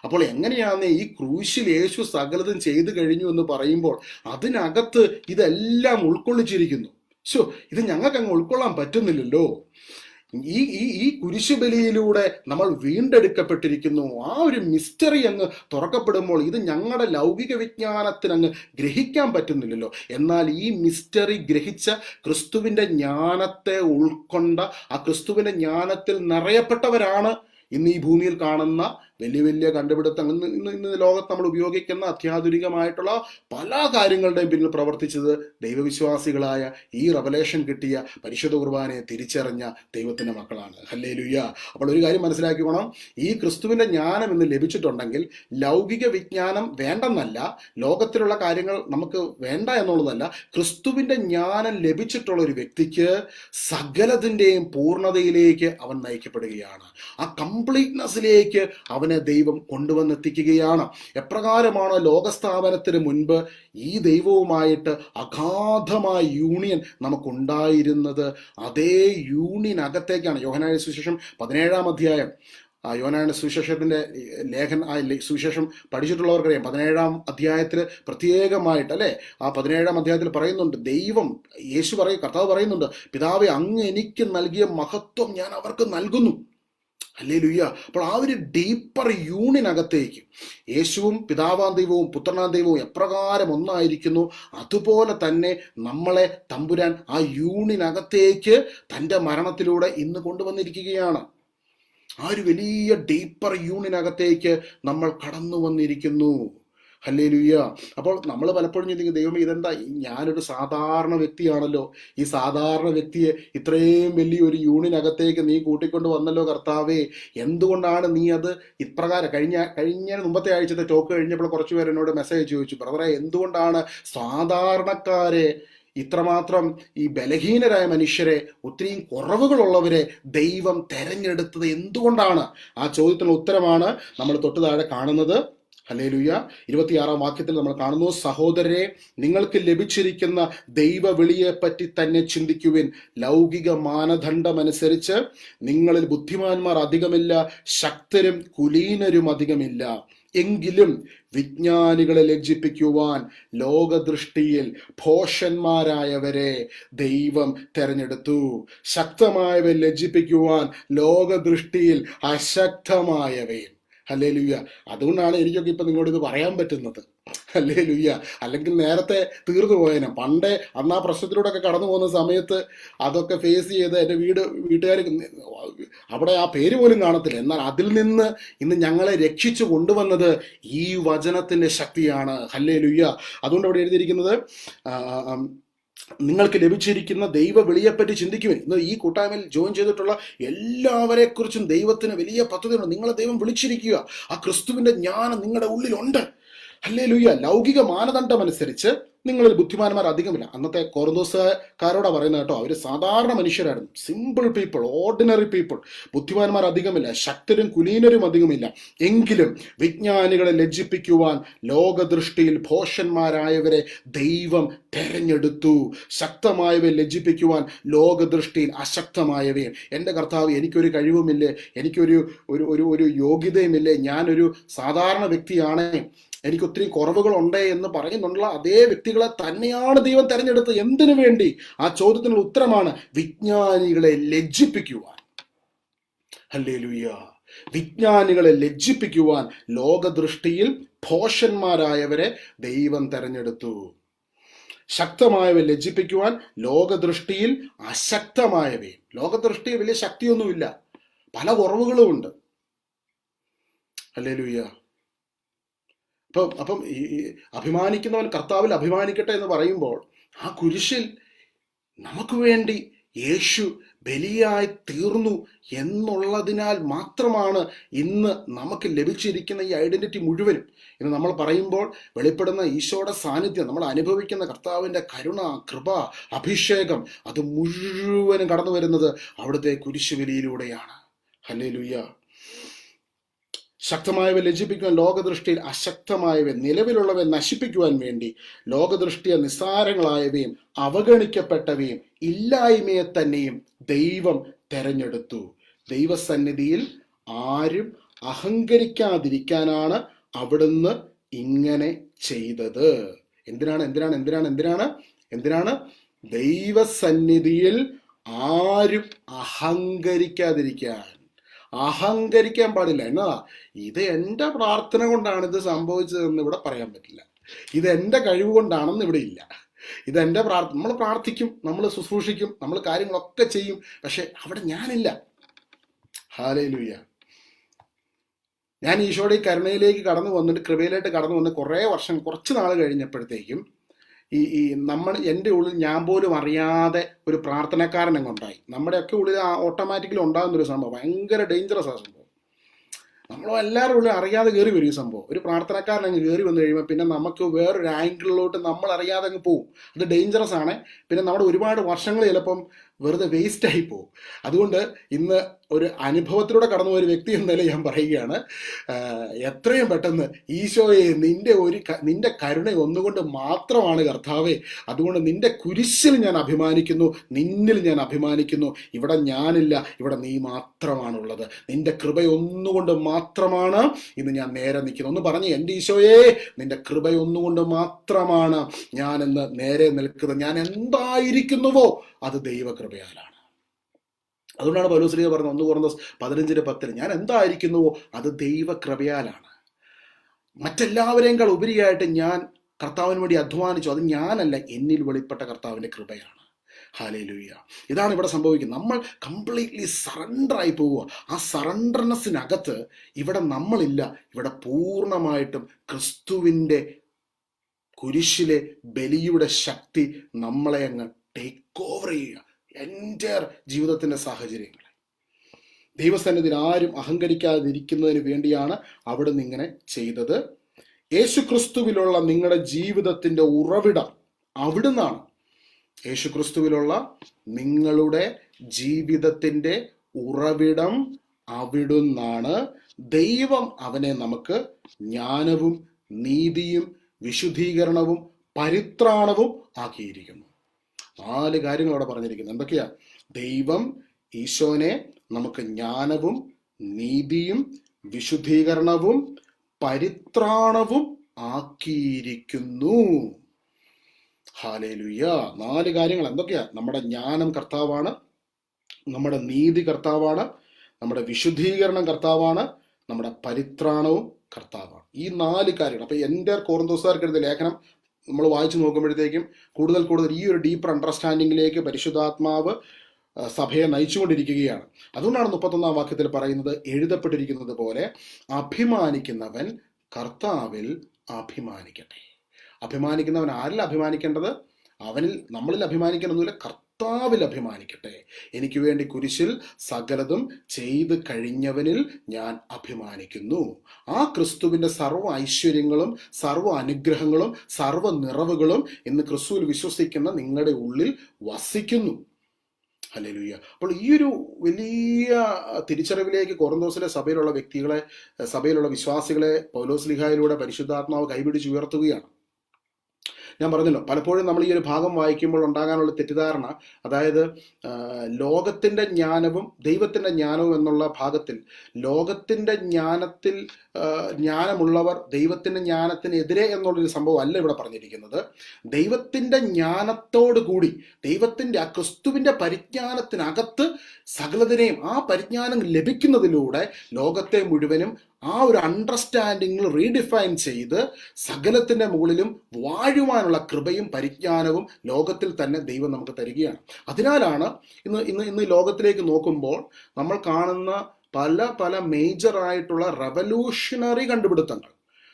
അപ്പോൾ എങ്ങനെയാണ് ഈ ക്രൂശിൽ യേശു സകലതും ചെയ്തു കഴിഞ്ഞു എന്ന് പറയുമ്പോൾ അതിനകത്ത് ഇതെല്ലാം ഉൾക്കൊള്ളിച്ചിരിക്കുന്നു. ഇത് ഞങ്ങൾക്ക് അങ്ങ് ഉൾക്കൊള്ളാൻ പറ്റുന്നില്ലല്ലോ. ഈ കുരിശുബലിയിലൂടെ നമ്മൾ വീണ്ടെടുക്കപ്പെട്ടിരിക്കുന്നു. ആ ഒരു മിസ്റ്ററി അങ്ങ് തുറക്കപ്പെടുമ്പോൾ ഇത് ഞങ്ങളുടെ ലൗകിക വിജ്ഞാനത്തിന് അങ്ങ് ഗ്രഹിക്കാൻ പറ്റുന്നില്ലല്ലോ. എന്നാൽ ഈ മിസ്റ്ററി ഗ്രഹിച്ച ക്രിസ്തുവിൻ്റെ ജ്ഞാനത്തെ ഉൾക്കൊണ്ട ആ ക്രിസ്തുവിൻ്റെ ജ്ഞാനത്തിൽ നിറയപ്പെട്ടവരാണ് ഇന്ന് ഈ ഭൂമിയിൽ കാണുന്ന വലിയ വലിയ കണ്ടുപിടുത്തങ്ങൾ ഇന്ന് ലോകത്ത് നമ്മൾ ഉപയോഗിക്കുന്ന അത്യാധുനികമായിട്ടുള്ള പല കാര്യങ്ങളുടെയും പിന്നിൽ പ്രവർത്തിച്ചത് ദൈവവിശ്വാസികളായ ഈ റെവലേഷൻ കിട്ടിയ പരിശുദ്ധ കുർബാനയെ തിരിച്ചറിഞ്ഞ ദൈവത്തിൻ്റെ മക്കളാണ്. ഹല്ലേലൂയ. അപ്പോൾ ഒരു കാര്യം മനസ്സിലാക്കിക്കോണം, ഈ ക്രിസ്തുവിൻ്റെ ജ്ഞാനം ഇന്ന് ലഭിച്ചിട്ടുണ്ടെങ്കിൽ ലൗകിക വിജ്ഞാനം വേണ്ടെന്നല്ല, ലോകത്തിലുള്ള കാര്യങ്ങൾ നമുക്ക് വേണ്ട എന്നുള്ളതല്ല. ക്രിസ്തുവിൻ്റെ ജ്ഞാനം ലഭിച്ചിട്ടുള്ള ഒരു വ്യക്തിക്ക് സകലത്തിൻ്റെയും പൂർണ്ണതയിലേക്ക് അവൻ നയിക്കപ്പെടുകയാണ്. ആ കംപ്ലീറ്റ്നെസ്സിലേക്ക് അവനെ ദൈവം കൊണ്ടുവന്നെത്തിക്കുകയാണ്. എപ്രകാരമാണ് ലോകസ്ഥാപനത്തിന് മുൻപ് ഈ ദൈവവുമായിട്ട് അഗാധമായ യൂണിയൻ നമുക്കുണ്ടായിരുന്നത്, അതേ യൂണിയനകത്തേക്കാണ് യോഹന്നാന്റെ സുവിശേഷം 17-ാം അധ്യായം, യോഹന്നാന്റെ സുവിശേഷത്തിന്റെ സുവിശേഷം പഠിച്ചിട്ടുള്ളവർക്കറിയാം. 17-ാം അധ്യായത്തിൽ പ്രത്യേകമായിട്ട് അല്ലെ, ആ 17-ാം അധ്യായത്തിൽ പറയുന്നുണ്ട്, ദൈവം കർത്താവ് പറയുന്നുണ്ട്, പിതാവേ അങ്ങ് എനിക്ക് നൽകിയ മഹത്വം ഞാൻ അവർക്ക് നൽകുന്നു. ഹല്ലേലൂയ. അപ്പോൾ ആ ഒരു ഡീപ്പർ യൂണിയനകത്തേക്ക് യേശുവും പിതാവാം ദൈവവും പുത്രനാം ദൈവവും എപ്രകാരം ഒന്നായിരിക്കുന്നു, അതുപോലെ തന്നെ നമ്മളെ തമ്പുരാൻ ആ യൂണിയനകത്തേക്ക് തൻ്റെ മരണത്തിലൂടെ ഇന്ന് കൊണ്ടുവന്നിരിക്കുകയാണ്. ആ ഒരു വലിയ ഡീപ്പർ യൂണിയനകത്തേക്ക് നമ്മൾ കടന്നു വന്നിരിക്കുന്നു. ഹല്ലേലൂയ. അപ്പോൾ നമ്മൾ പലപ്പോഴും ചിന്തിക്കും, ദൈവമേ ഇതെന്താ, ഞാനൊരു സാധാരണ വ്യക്തിയാണല്ലോ, ഈ സാധാരണ വ്യക്തിയെ ഇത്രയും വലിയൊരു യൂണിയനകത്തേക്ക് നീ കൂട്ടിക്കൊണ്ട് വന്നല്ലോ കർത്താവേ, എന്തുകൊണ്ടാണ് നീ അത് ഇപ്രകാരം കഴിഞ്ഞ മുമ്പത്തെ ആഴ്ചത്തെ ടോക്ക് കഴിഞ്ഞപ്പോൾ കുറച്ച് പേർ എന്നോട് മെസ്സേജ് ചോദിച്ചു, ബ്രദറെ എന്തുകൊണ്ടാണ് സാധാരണക്കാരെ ഇത്രമാത്രം ഈ ബലഹീനരായ മനുഷ്യരെ, ഒത്തിരിയും കുറവുകളുള്ളവരെ ദൈവം തെരഞ്ഞെടുത്തത് എന്തുകൊണ്ടാണ്? ആ ചോദ്യത്തിനുള്ള ഉത്തരമാണ് നമ്മൾ തൊട്ട് താഴെ കാണുന്നത്. ഹല്ലേലൂയ. 26-ാം വാക്യത്തിൽ നമ്മൾ കാണുന്നു, സഹോദരരെ നിങ്ങൾക്ക് ലഭിച്ചിരിക്കുന്ന ദൈവവിളിയെപ്പറ്റി തന്നെ ചിന്തിക്കുവിൻ. ലൗകിക മാനദണ്ഡമനുസരിച്ച് നിങ്ങളിൽ ബുദ്ധിമാന്മാർ അധികമില്ല, ശക്തരും കുലീനരും അധികമില്ല. എങ്കിലും വിജ്ഞാനികളെ ലജ്ജിപ്പിക്കുവാൻ ലോകദൃഷ്ടിയിൽ ഭോഷന്മാരായവരെ ദൈവം തെരഞ്ഞെടുത്തു. ശക്തമായവരെ ലജ്ജിപ്പിക്കുവാൻ ലോകദൃഷ്ടിയിൽ അശക്തമായവയും. ഹല്ലേലൂയ. അതുകൊണ്ടാണ് എനിക്കൊക്കെ ഇപ്പം നിങ്ങളോട് ഇത് പറയാൻ പറ്റുന്നത്. ഹല്ലേലൂയ. അല്ലെങ്കിൽ നേരത്തെ തീർന്നു പോയേനെ. പണ്ടേ അന്ന് ആ പ്രശ്നത്തിലൂടെ ഒക്കെ കടന്നു പോകുന്ന സമയത്ത് അതൊക്കെ ഫേസ് ചെയ്ത് എൻ്റെ വീട്ടുകാർ അവിടെ ആ പേര് പോലും കാണത്തില്ല. എന്നാൽ അതിൽ നിന്ന് ഇന്ന് ഞങ്ങളെ രക്ഷിച്ചു കൊണ്ടുവന്നത് ഈ വചനത്തിൻ്റെ ശക്തിയാണ്. ഹല്ലേലൂയ. അതുകൊണ്ട് അവിടെ എഴുതിയിരിക്കുന്നത്, നിങ്ങൾക്ക് ലഭിച്ചിരിക്കുന്ന ദൈവ വിളിയെപ്പറ്റി ചിന്തിക്കുവാൻ. ഇന്ന് ഈ കൂട്ടായ്മയിൽ ജോയിൻ ചെയ്തിട്ടുള്ള എല്ലാവരെക്കുറിച്ചും ദൈവത്തിന് വലിയ പദ്ധതിയുണ്ട്. നിങ്ങളെ ദൈവം വിളിച്ചിരിക്കുക. ആ ക്രിസ്തുവിൻ്റെ ജ്ഞാനം നിങ്ങളുടെ ഉള്ളിലുണ്ട്. ഹല്ലേലൂയ. ലൗകിക മാനദണ്ഡം അനുസരിച്ച് നിങ്ങളിൽ ബുദ്ധിമാന്മാർ അധികമില്ല. അന്നത്തെ കൊറിന്തോസുകാരോടാ പറയുന്നത് കേട്ടോ. അവർ സാധാരണ മനുഷ്യരായിരുന്നു, സിമ്പിൾ പീപ്പിൾ, ഓർഡിനറി പീപ്പിൾ. ബുദ്ധിമാന്മാർ അധികമില്ല, ശക്തരും കുലീനരും അധികമില്ല. എങ്കിലും വിജ്ഞാനികളെ ലജ്ജിപ്പിക്കുവാൻ ലോകദൃഷ്ടിയിൽ ഭോഷന്മാരായവരെ ദൈവം തെരഞ്ഞെടുത്തു. ശക്തമായവയെ ലജ്ജിപ്പിക്കുവാൻ ലോകദൃഷ്ടിയിൽ അശക്തമായവയെ. എൻ്റെ കർത്താവ്, എനിക്കൊരു കഴിവുമില്ലേ, എനിക്കൊരു ഒരു യോഗ്യതയുമില്ലേ, ഞാനൊരു സാധാരണ വ്യക്തിയാണ്, എനിക്ക് ഒത്തിരി കുറവുകളുണ്ട് എന്ന് പറയുന്നുള്ള അതേ വ്യക്തികളെ തന്നെയാണ് ദൈവം തെരഞ്ഞെടുത്തത്. എന്തിനു വേണ്ടി? ആ ചോദ്യത്തിനുള്ള ഉത്തരമാണ് വിജ്ഞാനികളെ ലജ്ജിപ്പിക്കുവാൻ. ഹല്ലേലൂയ. വിജ്ഞാനികളെ ലജ്ജിപ്പിക്കുവാൻ ലോകദൃഷ്ടിയിൽ ഭോഷന്മാരായവരെ ദൈവം തെരഞ്ഞെടുത്തു. ശക്തമായവയെ ലജ്ജിപ്പിക്കുവാൻ ലോകദൃഷ്ടിയിൽ അശക്തമായവയും. ലോകദൃഷ്ടിയിൽ വലിയ ശക്തിയൊന്നുമില്ല, പല കുറവുകളുമുണ്ട്. ഹല്ലേലൂയ. അപ്പം ഈ അഭിമാനിക്കുന്നവൻ കർത്താവിൽ അഭിമാനിക്കട്ടെ എന്ന് പറയുമ്പോൾ, ആ കുരിശിൽ നമുക്ക് വേണ്ടി യേശു ബലിയായി തീർന്നു എന്നുള്ളതിനാൽ മാത്രമാണ് ഇന്ന് നമുക്ക് ലഭിച്ചിരിക്കുന്ന ഈ ഐഡന്റിറ്റി മുഴുവനും. ഇന്ന് നമ്മൾ പറയുമ്പോൾ വെളിപ്പെടുന്ന ഈശോയുടെ സാന്നിധ്യം, നമ്മൾ അനുഭവിക്കുന്ന കർത്താവിൻ്റെ കരുണ, കൃപ, അഭിഷേകം, അത് മുഴുവനും കടന്നു വരുന്നത് അവിടുത്തെ കുരിശു ബലിയിലൂടെയാണ്. ഹല്ലേലൂയ. ശക്തമായവ ലജ്ജിപ്പിക്കുവാൻ ലോകദൃഷ്ടിയിൽ അശക്തമായവ, നിലവിലുള്ളവയെ നശിപ്പിക്കുവാൻ വേണ്ടി ലോകദൃഷ്ടിയ നിസ്സാരങ്ങളായവയും അവഗണിക്കപ്പെട്ടവയും ഇല്ലായ്മയെ തന്നെയും ദൈവം തെരഞ്ഞെടുത്തു. ദൈവസന്നിധിയിൽ ആരും അഹങ്കരിക്കാതിരിക്കാനാണ് അവിടുന്ന് ഇങ്ങനെ ചെയ്തത്. എന്തിനാണ്? ദൈവസന്നിധിയിൽ ആരും അഹങ്കരിക്കാൻ പാടില്ല. എന്നതാ, ഇത് എൻ്റെ പ്രാർത്ഥന കൊണ്ടാണ് ഇത് സംഭവിച്ചതെന്ന് ഇവിടെ പറയാൻ പറ്റില്ല. ഇത് എൻ്റെ കഴിവ് കൊണ്ടാണെന്ന് ഇവിടെ ഇല്ല. ഇതെൻ്റെ നമ്മൾ പ്രാർത്ഥിക്കും, നമ്മൾ ശുശ്രൂഷിക്കും, നമ്മൾ കാര്യങ്ങളൊക്കെ ചെയ്യും, പക്ഷെ അവിടെ ഞാനില്ല. ഹല്ലേലൂയ. ഞാൻ ഈശോയുടെ ഈ കരുണയിലേക്ക് കടന്നു വന്നിട്ട്, കൃപയിലേക്ക് കടന്നു വന്ന് കുറച്ച് നാൾ കഴിഞ്ഞപ്പോഴത്തേക്കും എൻ്റെ ഉള്ളിൽ ഞാൻ പോലും അറിയാതെ ഒരു പ്രാർത്ഥനക്കാരൻ അങ്ങുണ്ടായി. നമ്മുടെയൊക്കെ ഉള്ളിൽ ഓട്ടോമാറ്റിക്കലി ഉണ്ടാകുന്നൊരു സംഭവം, ഭയങ്കര ഡേഞ്ചറസ് ആ സംഭവം. നമ്മളെല്ലാവരും ഉള്ളിൽ അറിയാതെ കയറി വരും ഈ സംഭവം. ഒരു പ്രാർത്ഥനക്കാരൻ അങ്ങ് കയറി വന്നു കഴിയുമ്പോൾ പിന്നെ നമുക്ക് വേറൊരു ആംഗിളിലോട്ട് നമ്മൾ അറിയാതെ അങ്ങ് പോകും. അത് ഡേഞ്ചറസ് ആണ്. പിന്നെ നമ്മുടെ ഒരുപാട് വർഷങ്ങൾ ചിലപ്പം വെറുതെ വേസ്റ്റായി പോകും. അതുകൊണ്ട് ഇന്ന് ഒരു അനുഭവത്തിലൂടെ കടന്നു പോയ ഒരു വ്യക്തി എന്നാലും ഞാൻ പറയുകയാണ്, എത്രയും പെട്ടെന്ന് ഈശോയെ നിന്റെ കരുണ ഒന്നുകൊണ്ട് മാത്രമാണ് കർത്താവേ, അതുകൊണ്ട് നിന്റെ കുരിശിൽ ഞാൻ അഭിമാനിക്കുന്നു, നിന്നിൽ ഞാൻ അഭിമാനിക്കുന്നു. ഇവിടെ ഞാനില്ല, ഇവിടെ നീ മാത്രമാണുള്ളത്. നിന്റെ കൃപയൊന്നുകൊണ്ട് മാത്രമാണ് ഇന്ന് ഞാൻ നേരെ നിൽക്കുന്നത്. ഒന്ന് പറഞ്ഞ്, എൻ്റെ ഈശോയെ നിന്റെ കൃപയൊന്നുകൊണ്ട് മാത്രമാണ് ഞാൻ ഇന്ന് നേരെ നിൽക്കുന്നത്. ഞാൻ എന്തായിരിക്കുന്നുവോ അത് ദൈവകൃപയാലാണ്. അതുകൊണ്ടാണ് പൗലോസ് പറഞ്ഞത് 1 കൊരിന്ത്യർ 15:10, ഞാൻ എന്തായിരിക്കുന്നുവോ അത് ദൈവകൃപയാലാണ്. മറ്റെല്ലാവരെക്കാൾ ഉപരിയായിട്ട് ഞാൻ കർത്താവിന് വേണ്ടി അധ്വാനിച്ചു. അത് ഞാനല്ല, എന്നിൽ വെളിപ്പെട്ട കർത്താവിൻ്റെ കൃപയാണ്. ഹല്ലേലൂയ. ഇതാണ് ഇവിടെ സംഭവിക്കുന്നത്. നമ്മൾ കംപ്ലീറ്റ്ലി സറണ്ടർ ആയി പോവുക. ആ സറണ്ടർനെസ്സിനകത്ത് ഇവിടെ നമ്മളില്ല. ഇവിടെ പൂർണ്ണമായിട്ടും ക്രിസ്തുവിൻ്റെ കുരിശിലെ ബലിയുടെ ശക്തി നമ്മളെ അങ്ങ് ടേക്ക് ഓവർ ചെയ്യുക. എൻ്റയർ ജീവിതത്തിൻ്റെ സാഹചര്യങ്ങളെ ദൈവസന്നിധിയിൽ ആരും അഹങ്കരിക്കാതിരിക്കുന്നതിന് വേണ്ടിയാണ് അവിടുന്ന് ഇങ്ങനെ ചെയ്തത്. യേശു ക്രിസ്തുവിലുള്ള നിങ്ങളുടെ ജീവിതത്തിൻ്റെ ഉറവിടം അവിടുന്നാണ്. യേശു ക്രിസ്തുവിലുള്ള നിങ്ങളുടെ ജീവിതത്തിൻ്റെ ഉറവിടം അവിടുന്നാണ്. ദൈവം അവനെ നമുക്ക് ജ്ഞാനവും നീതിയും വിശുദ്ധീകരണവും പരിത്രാണവും ആക്കിയിരിക്കുന്നു. 4 കാര്യങ്ങൾ അവിടെ പറഞ്ഞിരിക്കുന്നു. എന്തൊക്കെയാ? ദൈവം ഈശോനെ നമുക്ക് ജ്ഞാനവും നീതിയും വിശുദ്ധീകരണവും പരിത്രാണവും ആക്കിയിരിക്കുന്നു. ഹല്ലേലൂയ. 4 കാര്യങ്ങൾ എന്തൊക്കെയാ? നമ്മുടെ ജ്ഞാനം കർത്താവാണ്, നമ്മുടെ നീതി കർത്താവാണ്, നമ്മുടെ വിശുദ്ധീകരണം കർത്താവാണ്, നമ്മുടെ പരിത്രാണവും കർത്താവാണ്. ഈ 4 കാര്യങ്ങൾ. അപ്പൊ എൻ്റെ കൊറിന്തോസുകാർക്ക് എഴുതിയ ലേഖനം നമ്മൾ വായിച്ചു നോക്കുമ്പോഴത്തേക്കും കൂടുതൽ ഈ ഒരു ഡീപ്പർ അണ്ടർസ്റ്റാൻഡിങ്ങിലേക്ക് പരിശുദ്ധാത്മാവ് സഭയെ നയിച്ചുകൊണ്ടിരിക്കുകയാണ്. അതുകൊണ്ടാണ് 31-ാം വാക്യത്തിൽ പറയുന്നത്, എഴുതപ്പെട്ടിരിക്കുന്നത് പോലെ അഭിമാനിക്കുന്നവൻ കർത്താവിൽ അഭിമാനിക്കട്ടെ. അഭിമാനിക്കുന്നവൻ ആരിൽ അഭിമാനിക്കേണ്ടത്? നമ്മളിൽ അഭിമാനിക്കണമെന്നില്ല, കർത്താവിൽ അഭിമാനിക്കട്ടെ. എനിക്ക് വേണ്ടി കുരിശിൽ സകലതും ചെയ്ത് കഴിഞ്ഞവനിൽ ഞാൻ അഭിമാനിക്കുന്നു. ആ ക്രിസ്തുവിൻ്റെ സർവ്വ ഐശ്വര്യങ്ങളും സർവ്വ അനുഗ്രഹങ്ങളും സർവ്വ നിറവുകളും ഇന്ന് ക്രിസ്തുവിൽ വിശ്വസിക്കുന്ന നിങ്ങളുടെ ഉള്ളിൽ വസിക്കുന്നു. ഹല്ലേലൂയ. അപ്പോൾ ഈ ഒരു വലിയ തിരിച്ചറിവിലേക്ക് കൊറിന്തോസിലെ സഭയിലുള്ള വിശ്വാസികളെ പൗലോസ്ലീഹായിലൂടെ പരിശുദ്ധാത്മാവ് കൈപിടിച്ച് ഉയർത്തുകയാണ്. ഞാൻ പറഞ്ഞല്ലോ, പലപ്പോഴും നമ്മൾ ഈ ഒരു ഭാഗം വായിക്കുമ്പോൾ ഉണ്ടാകാനുള്ള തെറ്റിദ്ധാരണ, അതായത് ലോകത്തിൻ്റെ ജ്ഞാനവും ദൈവത്തിൻ്റെ ജ്ഞാനവും എന്നുള്ള ഭാഗത്തിൽ ലോകത്തിൻ്റെ ജ്ഞാനമുള്ളവർ ദൈവത്തിൻ്റെ ജ്ഞാനത്തിനെതിരെ എന്നുള്ളൊരു സംഭവം അല്ല ഇവിടെ പറഞ്ഞിരിക്കുന്നത്. ദൈവത്തിൻ്റെ ജ്ഞാനത്തോടു കൂടി ദൈവത്തിൻ്റെ ആ ക്രിസ്തുവിൻ്റെ പരിജ്ഞാനത്തിനകത്ത് സകലതിനെയും ആ പരിജ്ഞാനം ലഭിക്കുന്നതിലൂടെ ലോകത്തെ മുഴുവനും ആ ഒരു അണ്ടർസ്റ്റാൻഡിങ്ങിൽ റീഡിഫൈൻ ചെയ്ത് സകലത്തിൻ്റെ മുകളിലും വാഴുവാനുള്ള കൃപയും പരിജ്ഞാനവും ലോകത്തിൽ തന്നെ ദൈവം നമുക്ക് തരികയാണ്. അതിനാലാണ് ഇന്ന് ലോകത്തിലേക്ക് നോക്കുമ്പോൾ നമ്മൾ കാണുന്ന പല മേജറായിട്ടുള്ള റെവല്യൂഷണറി കണ്ടുപിടുത്തങ്ങൾ,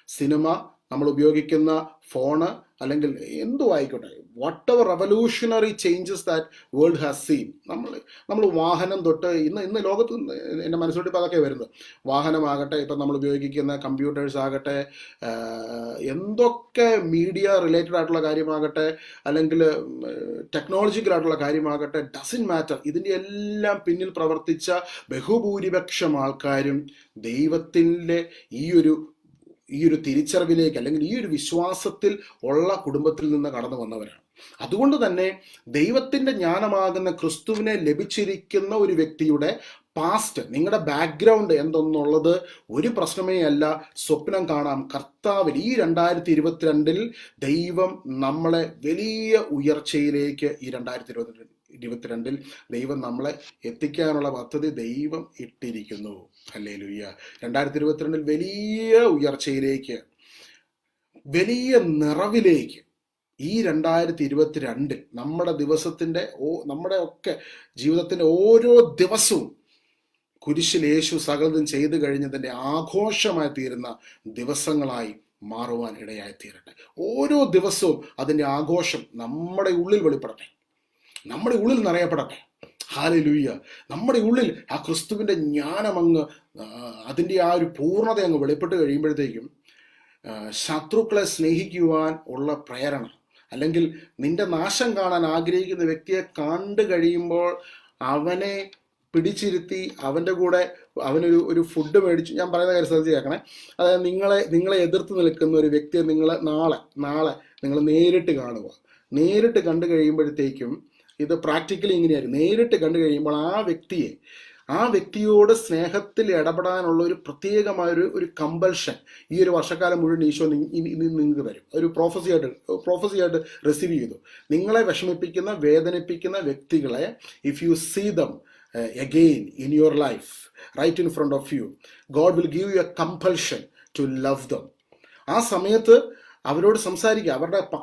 സിനിമ, നമ്മൾ ഉപയോഗിക്കുന്ന ഫോണ്, അല്ലെങ്കിൽ എന്തു ആയിക്കോട്ടെ, what ever revolutionary changes that world has seen. നമ്മൾ വാഹനം തൊട്ട് ഇന്ന് ലോകത്ത് എൻ്റെ മനസ്സിലോട്ട് ഇപ്പോൾ അതൊക്കെ വരുന്നത്. വാഹനമാകട്ടെ, ഇപ്പം നമ്മൾ ഉപയോഗിക്കുന്ന കമ്പ്യൂട്ടേഴ്സ് ആകട്ടെ, എന്തൊക്കെ മീഡിയ റിലേറ്റഡ് ആയിട്ടുള്ള കാര്യമാകട്ടെ, അല്ലെങ്കിൽ ടെക്നോളജിക്കലായിട്ടുള്ള കാര്യമാകട്ടെ, ഡസൻ മാറ്റർ. ഇതിൻ്റെ എല്ലാം പിന്നിൽ പ്രവർത്തിച്ച ബഹുഭൂരിപക്ഷം ആൾക്കാരും ദൈവത്തിൻ്റെ ഈ ഒരു തിരിച്ചറിവിലേക്ക്, അല്ലെങ്കിൽ ഈ ഒരു വിശ്വാസത്തിൽ ഉള്ള കുടുംബത്തിൽ നിന്ന് കടന്നു വന്നവരാണ്. അതുകൊണ്ട് തന്നെ ദൈവത്തിൻ്റെ ജ്ഞാനമാകുന്ന ക്രിസ്തുവിനെ ലഭിച്ചിരിക്കുന്ന ഒരു വ്യക്തിയുടെ പാസ്റ്റ്, നിങ്ങളുടെ ബാക്ക്ഗ്രൗണ്ട് എന്തെന്നുള്ളത് ഒരു പ്രശ്നമേ അല്ല. സ്വപ്നം കാണാം കർത്താവിൽ. ഈ 2022 ദൈവം നമ്മളെ വലിയ ഉയർച്ചയിലേക്ക്, ഈ 2022 ദൈവം നമ്മളെ എത്തിക്കാനുള്ള പദ്ധതി ദൈവം ഇട്ടിരിക്കുന്നു. ഹല്ലേലൂയ. 2022 വലിയ ഉയർച്ചയിലേക്ക്, വലിയ നിറവിലേക്ക് ഈ 2022 നമ്മുടെ ഒക്കെ ജീവിതത്തിൻ്റെ ഓരോ ദിവസവും കുരിശിൽ യേശു സകലതും ചെയ്തു കഴിഞ്ഞതിൻ്റെ ആഘോഷമായി തീരുന്ന ദിവസങ്ങളായി മാറുവാൻ ഇടയായി തീരട്ടെ. ഓരോ ദിവസവും അതിൻ്റെ ആഘോഷം നമ്മുടെ ഉള്ളിൽ വെളിപ്പെടട്ടെ, നമ്മുടെ ഉള്ളിൽ നിറയപ്പെടട്ടെ. ഹല്ലേലൂയ. നമ്മുടെ ഉള്ളിൽ ആ ക്രിസ്തുവിൻ്റെ ജ്ഞാനം അങ്ങ് അതിൻ്റെ ആ ഒരു പൂർണ്ണത അങ്ങ് വെളിപ്പെട്ട് കഴിയുമ്പോഴത്തേക്കും ശത്രുക്കളെ സ്നേഹിക്കുവാൻ ഉള്ള പ്രേരണ, അല്ലെങ്കിൽ നിന്റെ നാശം കാണാൻ ആഗ്രഹിക്കുന്ന വ്യക്തിയെ കണ്ടു കഴിയുമ്പോൾ അവനെ പിടിച്ചിരുത്തി അവൻ്റെ കൂടെ അവനൊരു ഫുഡ് മേടിച്ചു, ഞാൻ പറയുന്ന കാര്യം ശ്രദ്ധിച്ച് കേൾക്കണേ. അതായത് നിങ്ങളെ എതിർത്ത് നിൽക്കുന്ന ഒരു വ്യക്തിയെ നാളെ നിങ്ങൾ നേരിട്ട് കാണുക. നേരിട്ട് കണ്ടു കഴിയുമ്പോഴത്തേക്കും ഇത് പ്രാക്ടിക്കലി ഇങ്ങനെയായിരുന്നു. നേരിട്ട് കണ്ടു കഴിയുമ്പോൾ ആ വ്യക്തിയോട് സ്നേഹത്തിൽ ഇടപെടാനുള്ള ഒരു പ്രത്യേകമായൊരു കമ്പൽഷൻ ഈ ഒരു വർഷക്കാലം മുഴുവൻ ഈശോ നിങ്ങൾക്ക് തരും. ഒരു പ്രോഫസിയായിട്ട് റിസീവ് ചെയ്തു. നിങ്ങളെ വിഷമിപ്പിക്കുന്ന വേദനിപ്പിക്കുന്ന വ്യക്തികളെ if you see them again in your life right in front of you, God will give you a compulsion to love them. ആ സമയത്ത് അവരോട് സംസാരിക്കുക.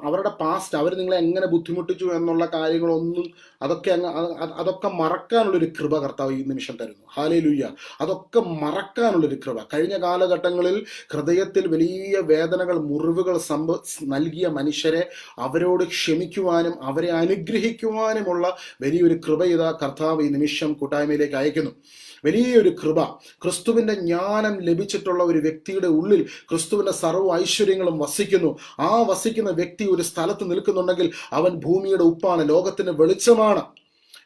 അവരുടെ പാസ്റ്റ്, അവർ നിങ്ങളെ എങ്ങനെ ബുദ്ധിമുട്ടിച്ചു എന്നുള്ള കാര്യങ്ങളൊന്നും അതൊക്കെ മറക്കാനുള്ളൊരു കൃപ കർത്താവ് ഈ നിമിഷം തരുന്നു. ഹല്ലേലൂയ. അതൊക്കെ മറക്കാനുള്ളൊരു കൃപ. കഴിഞ്ഞ കാലഘട്ടങ്ങളിൽ ഹൃദയത്തിൽ വലിയ വേദനകൾ, മുറിവുകൾ നൽകിയ മനുഷ്യരെ അവരോട് ക്ഷമിക്കുവാനും അവരെ അനുഗ്രഹിക്കുവാനുമുള്ള വലിയൊരു കൃപ ഇതാ കർത്താവ് ഈ നിമിഷം കൂട്ടായ്മയിലേക്ക് അയക്കുന്നു. വലിയൊരു കൃപ. ക്രിസ്തുവിൻ്റെ ജ്ഞാനം ലഭിച്ചിട്ടുള്ള ഒരു വ്യക്തിയുടെ ഉള്ളിൽ ക്രിസ്തുവിൻ്റെ സർവ്വ ഐശ്വര്യങ്ങളും വസിക്കുന്നു. ആ വസിക്കുന്ന വ്യക്തി ഒരു സ്ഥലത്ത് നിൽക്കുന്നുണ്ടെങ്കിൽ അവൻ ഭൂമിയുടെ ഉപ്പാണ്, ലോകത്തിന് വെളിച്ചമാണ്.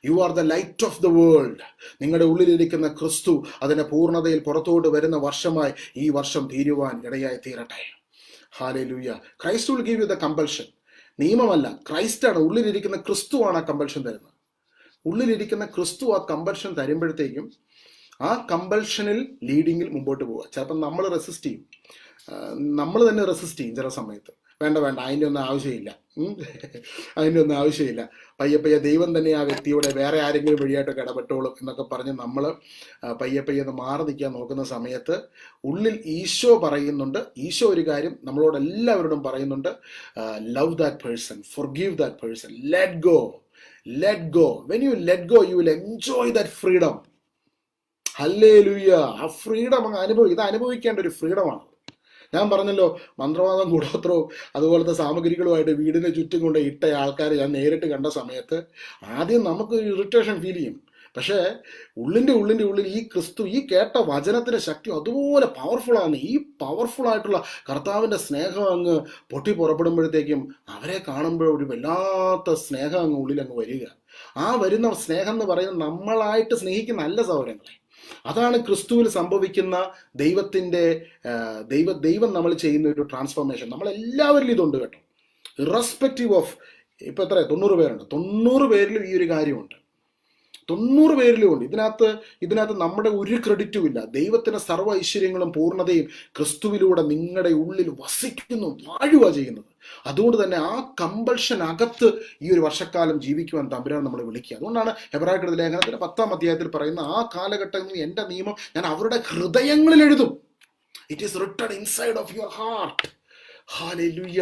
You are the light of the world. നിങ്ങളുടെ ഉള്ളിലിരിക്കുന്ന ക്രിസ്തു അതിൻ്റെ പൂർണ്ണതയിൽ പുറത്തോട്ട് വരുന്ന വർഷമായി ഈ വർഷം തീരുവാൻ ഇടയായി തീരട്ടെ. Hallelujah. Christ will give you the compulsion. നിയമമല്ല, ക്രൈസ്റ്റാണ്, ഉള്ളിലിരിക്കുന്ന ക്രിസ്തുവാണ് ആ കമ്പൽഷൻ തരുന്നത്. ഉള്ളിലിരിക്കുന്ന ക്രിസ്തു ആ കമ്പൽഷൻ തരുമ്പോഴത്തേക്കും ആ കമ്പൽഷനിൽ ലീഡിങ്ങിൽ മുമ്പോട്ട് പോവുക. ചിലപ്പോൾ നമ്മൾ റെസിസ്റ്റ് ചെയ്യും, നമ്മൾ തന്നെ റെസിസ്റ്റ് ചെയ്യും ചില സമയത്ത്. വേണ്ട അതിൻ്റെ ഒന്നും ആവശ്യമില്ല, പയ്യെ ദൈവം തന്നെ ആ വ്യക്തിയോടെ വേറെ ആരെങ്കിലും വഴിയായിട്ടൊക്കെ ഇടപെട്ടോളും എന്നൊക്കെ പറഞ്ഞ് നമ്മൾ പയ്യെ ഒന്ന് മാറി നിൽക്കാൻ നോക്കുന്ന സമയത്ത് ഉള്ളിൽ ഈശോ പറയുന്നുണ്ട്. ഈശോ ഒരു കാര്യം നമ്മളോട് എല്ലാവരോടും പറയുന്നുണ്ട്, love that person, forgive that person, let go. When you let go, you will enjoy that freedom. Hallelujah. ആ ഫ്രീഡം ഇത് അനുഭവിക്കേണ്ട ഒരു ഫ്രീഡമാണ്. ഞാൻ പറഞ്ഞല്ലോ, മന്ത്രവാദം, കൂടോത്രവും അതുപോലത്തെ സാമഗ്രികളുമായിട്ട് വീടിന് ചുറ്റും കൊണ്ട് ഇട്ട ആൾക്കാർ ഞാൻ നേരിട്ട് കണ്ട സമയത്ത് ആദ്യം നമുക്ക് ഇറിറ്റേഷൻ ഫീൽ ചെയ്യും. പക്ഷേ ഉള്ളിൻ്റെ ഉള്ളിൽ ഈ ക്രിസ്തു, ഈ കേട്ട വചനത്തിൻ്റെ ശക്തി അതുപോലെ പവർഫുള്ളാണ്. ഈ പവർഫുള്ളായിട്ടുള്ള കർത്താവിൻ്റെ സ്നേഹം അങ്ങ് പൊട്ടി പുറപ്പെടുമ്പോഴത്തേക്കും അവരെ കാണുമ്പോൾ ഒരു വല്ലാത്ത സ്നേഹം അങ്ങ് ഉള്ളിൽ അങ്ങ് വരിക. ആ വരുന്ന സ്നേഹം എന്ന് പറയുന്നത് നമ്മളായിട്ട് സ്നേഹിക്കുന്ന നല്ല സഹോദരങ്ങളെ, അതാണ് ക്രിസ്തുവിൽ സംഭവിക്കുന്ന ദൈവം നമ്മൾ ചെയ്യുന്ന ഒരു ട്രാൻസ്ഫോർമേഷൻ. നമ്മളെല്ലാവരിലും ഇതുണ്ട് കേട്ടോ. ഇറസ്പെക്റ്റീവ് ഓഫ് ഇപ്പം എത്ര 90 പേരുണ്ട്, 90 പേരിലും ഈ ഒരു കാര്യമുണ്ട്. 90 പേരിലും ഉണ്ട്. ഇതിനകത്ത് നമ്മുടെ ഒരു ക്രെഡിറ്റും ഇല്ല. ദൈവത്തിന് സർവ്വ ഐശ്വര്യങ്ങളും പൂർണ്ണതയും ക്രിസ്തുവിലൂടെ നിങ്ങളുടെ ഉള്ളിൽ വസിക്കുന്നു, വാഴുക ചെയ്യുന്നത്. അതുകൊണ്ട് തന്നെ ആ കമ്പൽഷൻ അകത്ത് ഈ ഒരു വർഷക്കാലം ജീവിക്കുവാൻ തമ്പുരാൻ നമ്മളെ വിളിക്കുക. അതുകൊണ്ടാണ് എബ്രായരുടെ ലേഖനത്തിന്റെ 10-ാം അധ്യായത്തിൽ പറയുന്ന, ആ കാലഘട്ടങ്ങളിൽ എൻ്റെ നിയമം ഞാൻ അവരുടെ ഹൃദയങ്ങളിൽ എഴുതും. It is written inside of your heart. Hallelujah.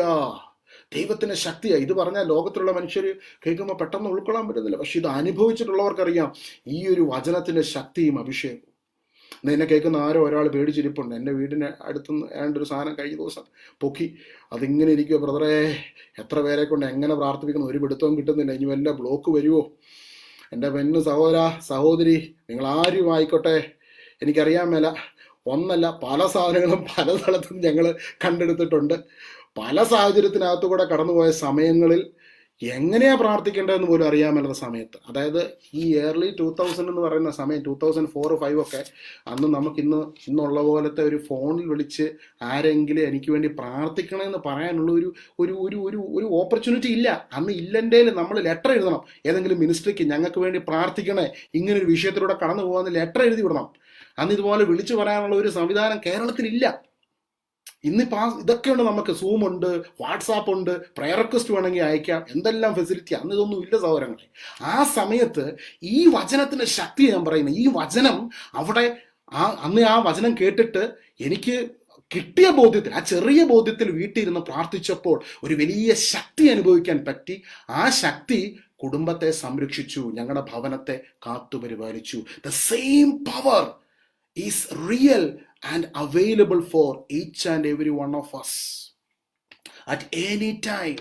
ദൈവത്തിൻ്റെ ശക്തിയാണ് ഇത്. പറഞ്ഞാൽ ലോകത്തിലുള്ള മനുഷ്യർ കേൾക്കുമ്പോൾ പെട്ടെന്ന് ഉൾക്കൊള്ളാൻ പറ്റുന്നില്ല. പക്ഷെ ഇത് അനുഭവിച്ചിട്ടുള്ളവർക്കറിയാം ഈ ഒരു വചനത്തിൻ്റെ ശക്തിയും അഭിഷേകവും. എന്നെ കേൾക്കുന്ന ഒരാൾ പേടിച്ചിരിപ്പുണ്ട്. എൻ്റെ വീടിന് അടുത്തുനിന്ന് ഏണ്ടൊരു സാധനം കഴിഞ്ഞ ദിവസം പൊക്കി. അതിങ്ങനെ ഇരിക്കുമോ ബ്രദറേ, എത്ര പേരെ കൊണ്ട് എങ്ങനെ പ്രാർത്ഥിപ്പിക്കുന്നു, ഒരു പിടുത്തവും കിട്ടുന്നില്ല. ഇനി വല്ല ബ്ലോക്ക് വരുമോ? എൻ്റെ പെണ്ണ് സഹോദരി, നിങ്ങൾ ആരും ആയിക്കോട്ടെ, എനിക്കറിയാൻ മേല. ഒന്നല്ല, പല സാധനങ്ങളും പല സ്ഥലത്തും ഞങ്ങൾ കണ്ടെടുത്തിട്ടുണ്ട്. പല സാഹചര്യത്തിനകത്തു കൂടെ കടന്നുപോയ സമയങ്ങളിൽ എങ്ങനെയാ പ്രാർത്ഥിക്കേണ്ടതെന്ന് പോലും അറിയാൻ മേലാത്ത സമയത്ത്, അതായത് ഈ ഏർലി 2000 എന്ന് പറയുന്ന സമയം, 2004-05 ഒക്കെ, അന്ന് നമുക്ക് ഇന്നുള്ള പോലത്തെ ഒരു ഫോണിൽ വിളിച്ച് ആരെങ്കിലും എനിക്ക് വേണ്ടി പ്രാർത്ഥിക്കണമെന്ന് പറയാനുള്ള ഒരു ഓപ്പർച്യൂണിറ്റി ഇല്ല. അന്ന് ഇല്ലെൻ്റെ നമ്മൾ ലെറ്റർ എഴുതണം. ഏതെങ്കിലും മിനിസ്ട്രിക്ക് ഞങ്ങൾക്ക് വേണ്ടി പ്രാർത്ഥിക്കണേ, ഇങ്ങനൊരു വിഷയത്തിലൂടെ കടന്നു പോകാമെന്ന് ലെറ്റർ എഴുതി വിടണം. അന്ന് ഇതുപോലെ വിളിച്ചു പറയാനുള്ള ഒരു സംവിധാനം കേരളത്തിലില്ല. ഇന്നിപ്പോൾ ഇതൊക്കെയുണ്ട്. നമുക്ക് സൂം ഉണ്ട്, വാട്സാപ്പ് ഉണ്ട്, പ്രയർ റിക്വസ്റ്റ് വേണമെങ്കിൽ അയക്കാം, എന്തെല്ലാം ഫെസിലിറ്റി. അന്ന് ഇതൊന്നും ഇല്ല സഹോദരങ്ങളെ. ആ സമയത്ത് ഈ വചനത്തിൻ്റെ ശക്തി ഞാൻ പറയുന്നത്, ഈ വചനം അവിടെ അന്ന് ആ വചനം കേട്ടിട്ട് എനിക്ക് കിട്ടിയ ബോധ്യത്തിൽ, ആ ചെറിയ ബോധ്യത്തിൽ വീട്ടിലിരുന്ന് പ്രാർത്ഥിച്ചപ്പോൾ ഒരു വലിയ ശക്തി അനുഭവിക്കാൻ പറ്റി. ആ ശക്തി കുടുംബത്തെ സംരക്ഷിച്ചു, ഞങ്ങളുടെ ഭവനത്തെ കാത്തുപരിപാലിച്ചു. The same power is real and available for each and every one of us at any time.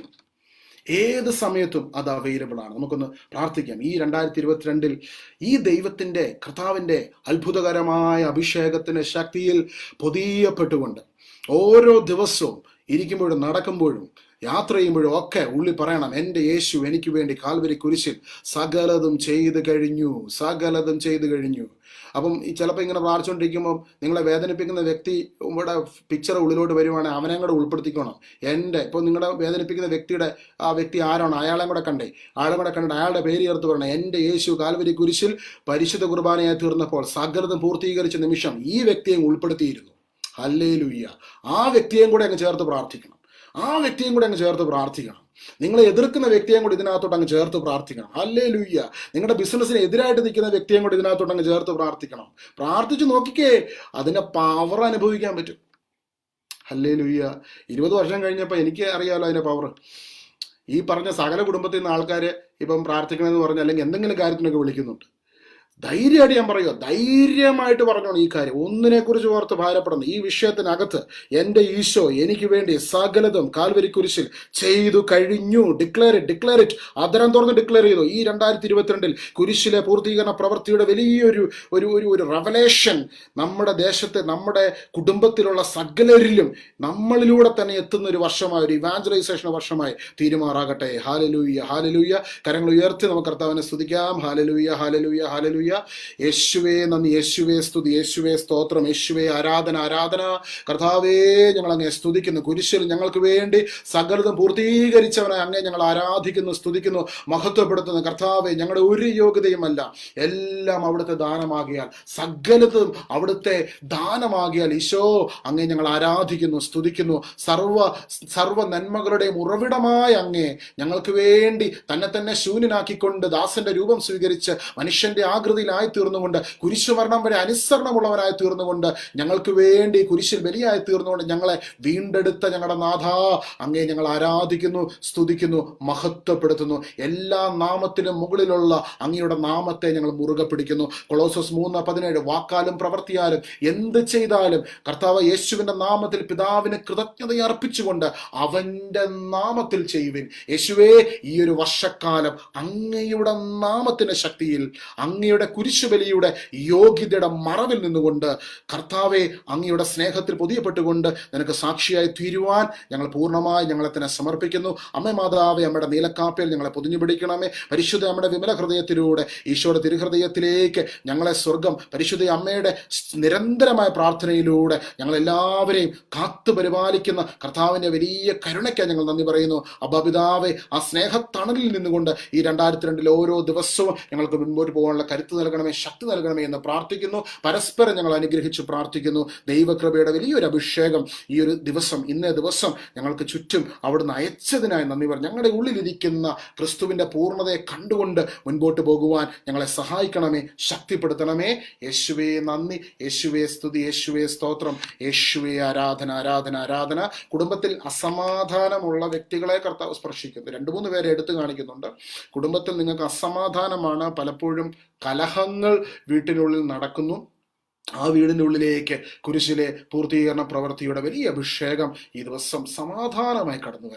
ഏത് സമയത്തും അത് അവൈലബിൾ ആണ്. നമുക്കൊന്ന് പ്രാർത്ഥിക്കാം. ഈ 2022 ഈ ദൈവത്തിൻ്റെ കർത്താവിൻ്റെ അത്ഭുതകരമായ അഭിഷേകത്തിന് ശക്തിയിൽ പൊതിയപ്പെട്ടുകൊണ്ട് ഓരോ ദിവസവും ഇരിക്കുമ്പോഴും നടക്കുമ്പോഴും യാത്ര ചെയ്യുമ്പോഴും ഒക്കെ ഉള്ളിൽ പറയണം, എൻ്റെ യേശു എനിക്ക് വേണ്ടി കാൽവരി കുരിശിൽ സകലതും ചെയ്തു കഴിഞ്ഞു, സകലതും ചെയ്തു കഴിഞ്ഞു. അപ്പം ഈ ചിലപ്പോൾ ഇങ്ങനെ പ്രാർത്ഥിച്ചുകൊണ്ടിരിക്കുമ്പോൾ നിങ്ങളെ വേദനിപ്പിക്കുന്ന വ്യക്തി ഇവിടെ പിക്ചർ ഉള്ളിലോട്ട് വരുവാണെങ്കിൽ അവനെ കൂടെ ഉൾപ്പെടുത്തിക്കണം. ഇപ്പോൾ നിങ്ങളെ വേദനിപ്പിക്കുന്ന വ്യക്തിയുടെ ആ വ്യക്തി ആരാണ്, അയാളെ കൂടെ കണ്ടിട്ട് അയാളുടെ പേര് ചേർത്ത് പറയണം, എൻ്റെ യേശു കാൽവരി കുരിശിൽ പരിശുദ്ധ കുർബാനയായി തീർന്നപ്പോൾ സകലതും പൂർത്തീകരിച്ച നിമിഷം ഈ വ്യക്തിയെ ഉൾപ്പെടുത്തിയിരുന്നു. ഹല്ലേലൂയ. ആ വ്യക്തിയെയും കൂടെ അങ്ങ് ചേർത്ത് പ്രാർത്ഥിക്കണം. നിങ്ങളെ എതിർക്കുന്ന വ്യക്തിയെയും കൂടി ഇതിനകത്തോട്ട് അങ്ങ് ചേർത്ത് പ്രാർത്ഥിക്കണം. ഹല്ലേലൂയ. നിങ്ങളുടെ ബിസിനസ്സിന് എതിരായിട്ട് നിൽക്കുന്ന വ്യക്തിയെയും കൂടി ഇതിനകത്തോട്ട് അങ്ങ് ചേർത്ത് പ്രാർത്ഥിക്കണം. പ്രാർത്ഥിച്ച് നോക്കിക്കേ, അതിന്റെ പവർ അനുഭവിക്കാൻ പറ്റും. ഹല്ലേലൂയ. 20 വർഷം കഴിഞ്ഞപ്പോൾ എനിക്ക് അറിയാമല്ലോ അതിന്റെ പവർ. ഈ പറഞ്ഞ സകല കുടുംബത്തിൽ നിന്ന് ആൾക്കാർ ഇപ്പം പ്രാർത്ഥിക്കണമെന്ന് പറഞ്ഞാൽ അല്ലെങ്കിൽ എന്തെങ്കിലും കാര്യത്തിനൊക്കെ വിളിക്കുന്നുണ്ട്. ധൈര്യമായിട്ട് ഞാൻ പറയുക, ധൈര്യമായിട്ട് പറഞ്ഞോണം ഈ കാര്യം. ഒന്നിനെക്കുറിച്ച് ഓർത്ത് ഭാരപ്പെടുന്നു. ഈ വിഷയത്തിനകത്ത് എൻ്റെ ഈശോ എനിക്ക് വേണ്ടി സകലതും കാൽവരി കുരിശിൽ ചെയ്തു കഴിഞ്ഞു. Declare it. അതരം തുറന്ന് ഡിക്ലെയർ ചെയ്തു. ഈ 2022 കുരിശിലെ പൂർത്തീകരണ പ്രവൃത്തിയുടെ വലിയൊരു ഒരു റെവലേഷൻ നമ്മുടെ ദേശത്തെ, നമ്മുടെ കുടുംബത്തിലുള്ള സകലരിലും നമ്മളിലൂടെ തന്നെ എത്തുന്ന ഒരു വർഷമായി, ഒരു ഇവാഞ്ചലൈസേഷൻ വർഷമായി തീരുമാറാകട്ടെ. ഹാലലൂയ. കരങ്ങൾ ഉയർത്തി നമുക്ക് കർത്താവിനെ സ്തുതിക്കാം. ഹാലലൂയ. യേശുവേ നന്ദി, യേശുവേ സ്തുതി, യേശുവേ സ്തോത്രം, യേശുവേ ആരാധന. കർത്താവേ, ഞങ്ങൾ അങ്ങേ സ്തുതിക്കുന്നു. കുരിശിൽ ഞങ്ങൾക്ക് വേണ്ടി സകലതും പൂർത്തീകരിച്ചവനായി അങ്ങേ ഞങ്ങൾ ആരാധിക്കുന്നു, സ്തുതിക്കുന്നു, മഹത്വപ്പെടുത്തുന്നു. കർത്താവേ, ഞങ്ങളുടെ ഒരു യോഗ്യതയുമല്ല, എല്ലാം അവിടുത്തെ ദാനമാകിയാൽ, സകലതും അവിടുത്തെ ദാനമാകിയാൽ ഈശോ അങ്ങേ ഞങ്ങൾ ആരാധിക്കുന്നു, സ്തുതിക്കുന്നു. സർവ നന്മകളുടെയും ഉറവിടമായ അങ്ങേ ഞങ്ങൾക്ക് വേണ്ടി തന്നെ ശൂന്യനാക്കിക്കൊണ്ട് ദാസന്റെ രൂപം സ്വീകരിച്ച് മനുഷ്യന്റെ ആകൃതിയിലായി തീർന്നുകൊണ്ട് കുരിശു മരണം വരെ അനുസരണമുള്ളവനായി തീർന്നുകൊണ്ട് ഞങ്ങൾക്ക് വേണ്ടി കുരിശിൽ ബലിയായി തീർന്നുകൊണ്ട് ഞങ്ങളെ വീണ്ടെടുത്ത ഞങ്ങളുടെ നാഥ, അങ്ങേ ഞങ്ങൾ ആരാധിക്കുന്നു, സ്തുതിക്കുന്നു, മഹത്വപ്പെടുത്തുന്നു. എല്ലാ നാമത്തിനും മുകളിലുള്ള അങ്ങയുടെ നാമത്തെ ഞങ്ങൾ മുറുകെ പിടിക്കുന്നു. കൊളോസസ് 3:17 വാക്കാലും പ്രവൃത്തിയാലും എന്ത് ചെയ്താലും കർത്താവ് യേശുവിന്റെ നാമത്തിൽ പിതാവിന് കൃതജ്ഞത അർപ്പിച്ചുകൊണ്ട് അവന്റെ നാമത്തിൽ ചെയ്യുവിൻ. യേശുവേ, ഈ ഒരു വർഷക്കാലം അങ്ങയുടെ നാമത്തിന്റെ ശക്തിയിൽ, അങ്ങയുടെ കുരിശുബലിയുടെ യോഗ്യതയുടെ മറവിൽ നിന്നുകൊണ്ട് കർത്താവെ അങ്ങയുടെ സ്നേഹത്തിൽ പൊതിയപ്പെട്ടുകൊണ്ട് നിനക്ക് സാക്ഷിയായി തീരുവാൻ ഞങ്ങൾ പൂർണ്ണമായി ഞങ്ങളെ തന്നെ സമർപ്പിക്കുന്നു. അമ്മ മാതാവേ, അമ്മയുടെ നീലക്കാപ്പയിൽ ഞങ്ങളെ പൊതിഞ്ഞു പിടിക്കണമേ. പരിശുദ്ധ അമ്മയുടെ വിമല ഹൃദയത്തിലൂടെ ഈശോയുടെ തിരുഹൃദയത്തിലേക്ക് ഞങ്ങളെ സ്വർഗം, പരിശുദ്ധ അമ്മയുടെ നിരന്തരമായ പ്രാർത്ഥനയിലൂടെ ഞങ്ങളെല്ലാവരെയും കാത്തു പരിപാലിക്കുന്ന കർത്താവിൻ്റെ വലിയ കരുണയ്ക്ക് ഞങ്ങൾ നന്ദി പറയുന്നു. അബ്ബാപിതാവേ, ആ സ്നേഹത്തണലിൽ നിന്നുകൊണ്ട് ഈ 2022 ഓരോ ദിവസവും ഞങ്ങൾക്ക് മുൻപോട്ട് പോകാനുള്ള കരുത്ത് നൽകണമേ, ശക്തി നൽകണമേ എന്ന് പ്രാർത്ഥിക്കുന്നു. പരസ്പരം ഞങ്ങൾ അനുഗ്രഹിച്ച് പ്രാർത്ഥിക്കുന്നു. ദൈവകൃപയുടെ വലിയൊരു അഭിഷേകം ഈ ഒരു ദിവസം, ഇന്നേ ദിവസം ഞങ്ങൾക്ക് ചുറ്റും അവിടുന്ന് അയച്ചതിനായി നന്ദി പറഞ്ഞു. ഞങ്ങളുടെ ഉള്ളിലിരിക്കുന്ന ക്രിസ്തുവിന്റെ പൂർണ്ണതയെ കണ്ടുകൊണ്ട് മുൻപോട്ട് പോകുവാൻ ഞങ്ങളെ സഹായിക്കണമേ, ശക്തിപ്പെടുത്തണമേ. യേശുവേ നന്ദി, യേശുവേ സ്തുതി, യേശുവേ സ്തോത്രം, യേശുവേ ആരാധന. കുടുംബത്തിൽ അസമാധാനമുള്ള വ്യക്തികളെ കർത്താവ് സ്പർശിക്കുന്നു. 2-3 പേരെ എടുത്തു കാണിക്കുന്നുണ്ട്. കുടുംബത്തിൽ നിങ്ങൾക്ക് അസമാധാനമാണ്, പലപ്പോഴും കലഹങ്ങൾ വീട്ടിനുള്ളിൽ നടക്കുന്നു. ആ വീടിൻ്റെ ഉള്ളിലേക്ക് കുരിശിലെ പൂർത്തീകരണ പ്രവൃത്തിയുടെ വലിയ അഭിഷേകം ഈ ദിവസം സമാധാനമായി കടന്നു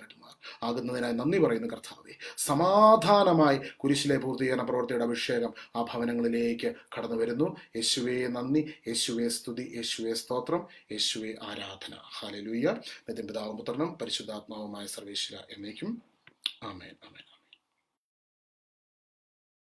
ആകുന്നതിനായി നന്ദി പറയുന്നു കർത്താവേ. സമാധാനമായി കുരിശിലെ പൂർത്തീകരണ പ്രവൃത്തിയുടെ അഭിഷേകം ആ ഭവനങ്ങളിലേക്ക് കടന്നു വരുന്നു. യേശുവേ നന്ദി, യേശുവേ സ്തുതി, യേശുവേ സ്തോത്രം, യേശുവേ ആരാധന. ഹല്ലേലൂയ. പിതാവും പുത്രനും പരിശുദ്ധാത്മാവുമായ സർവേശ്വര എന്നേക്കും. ആമേൻ.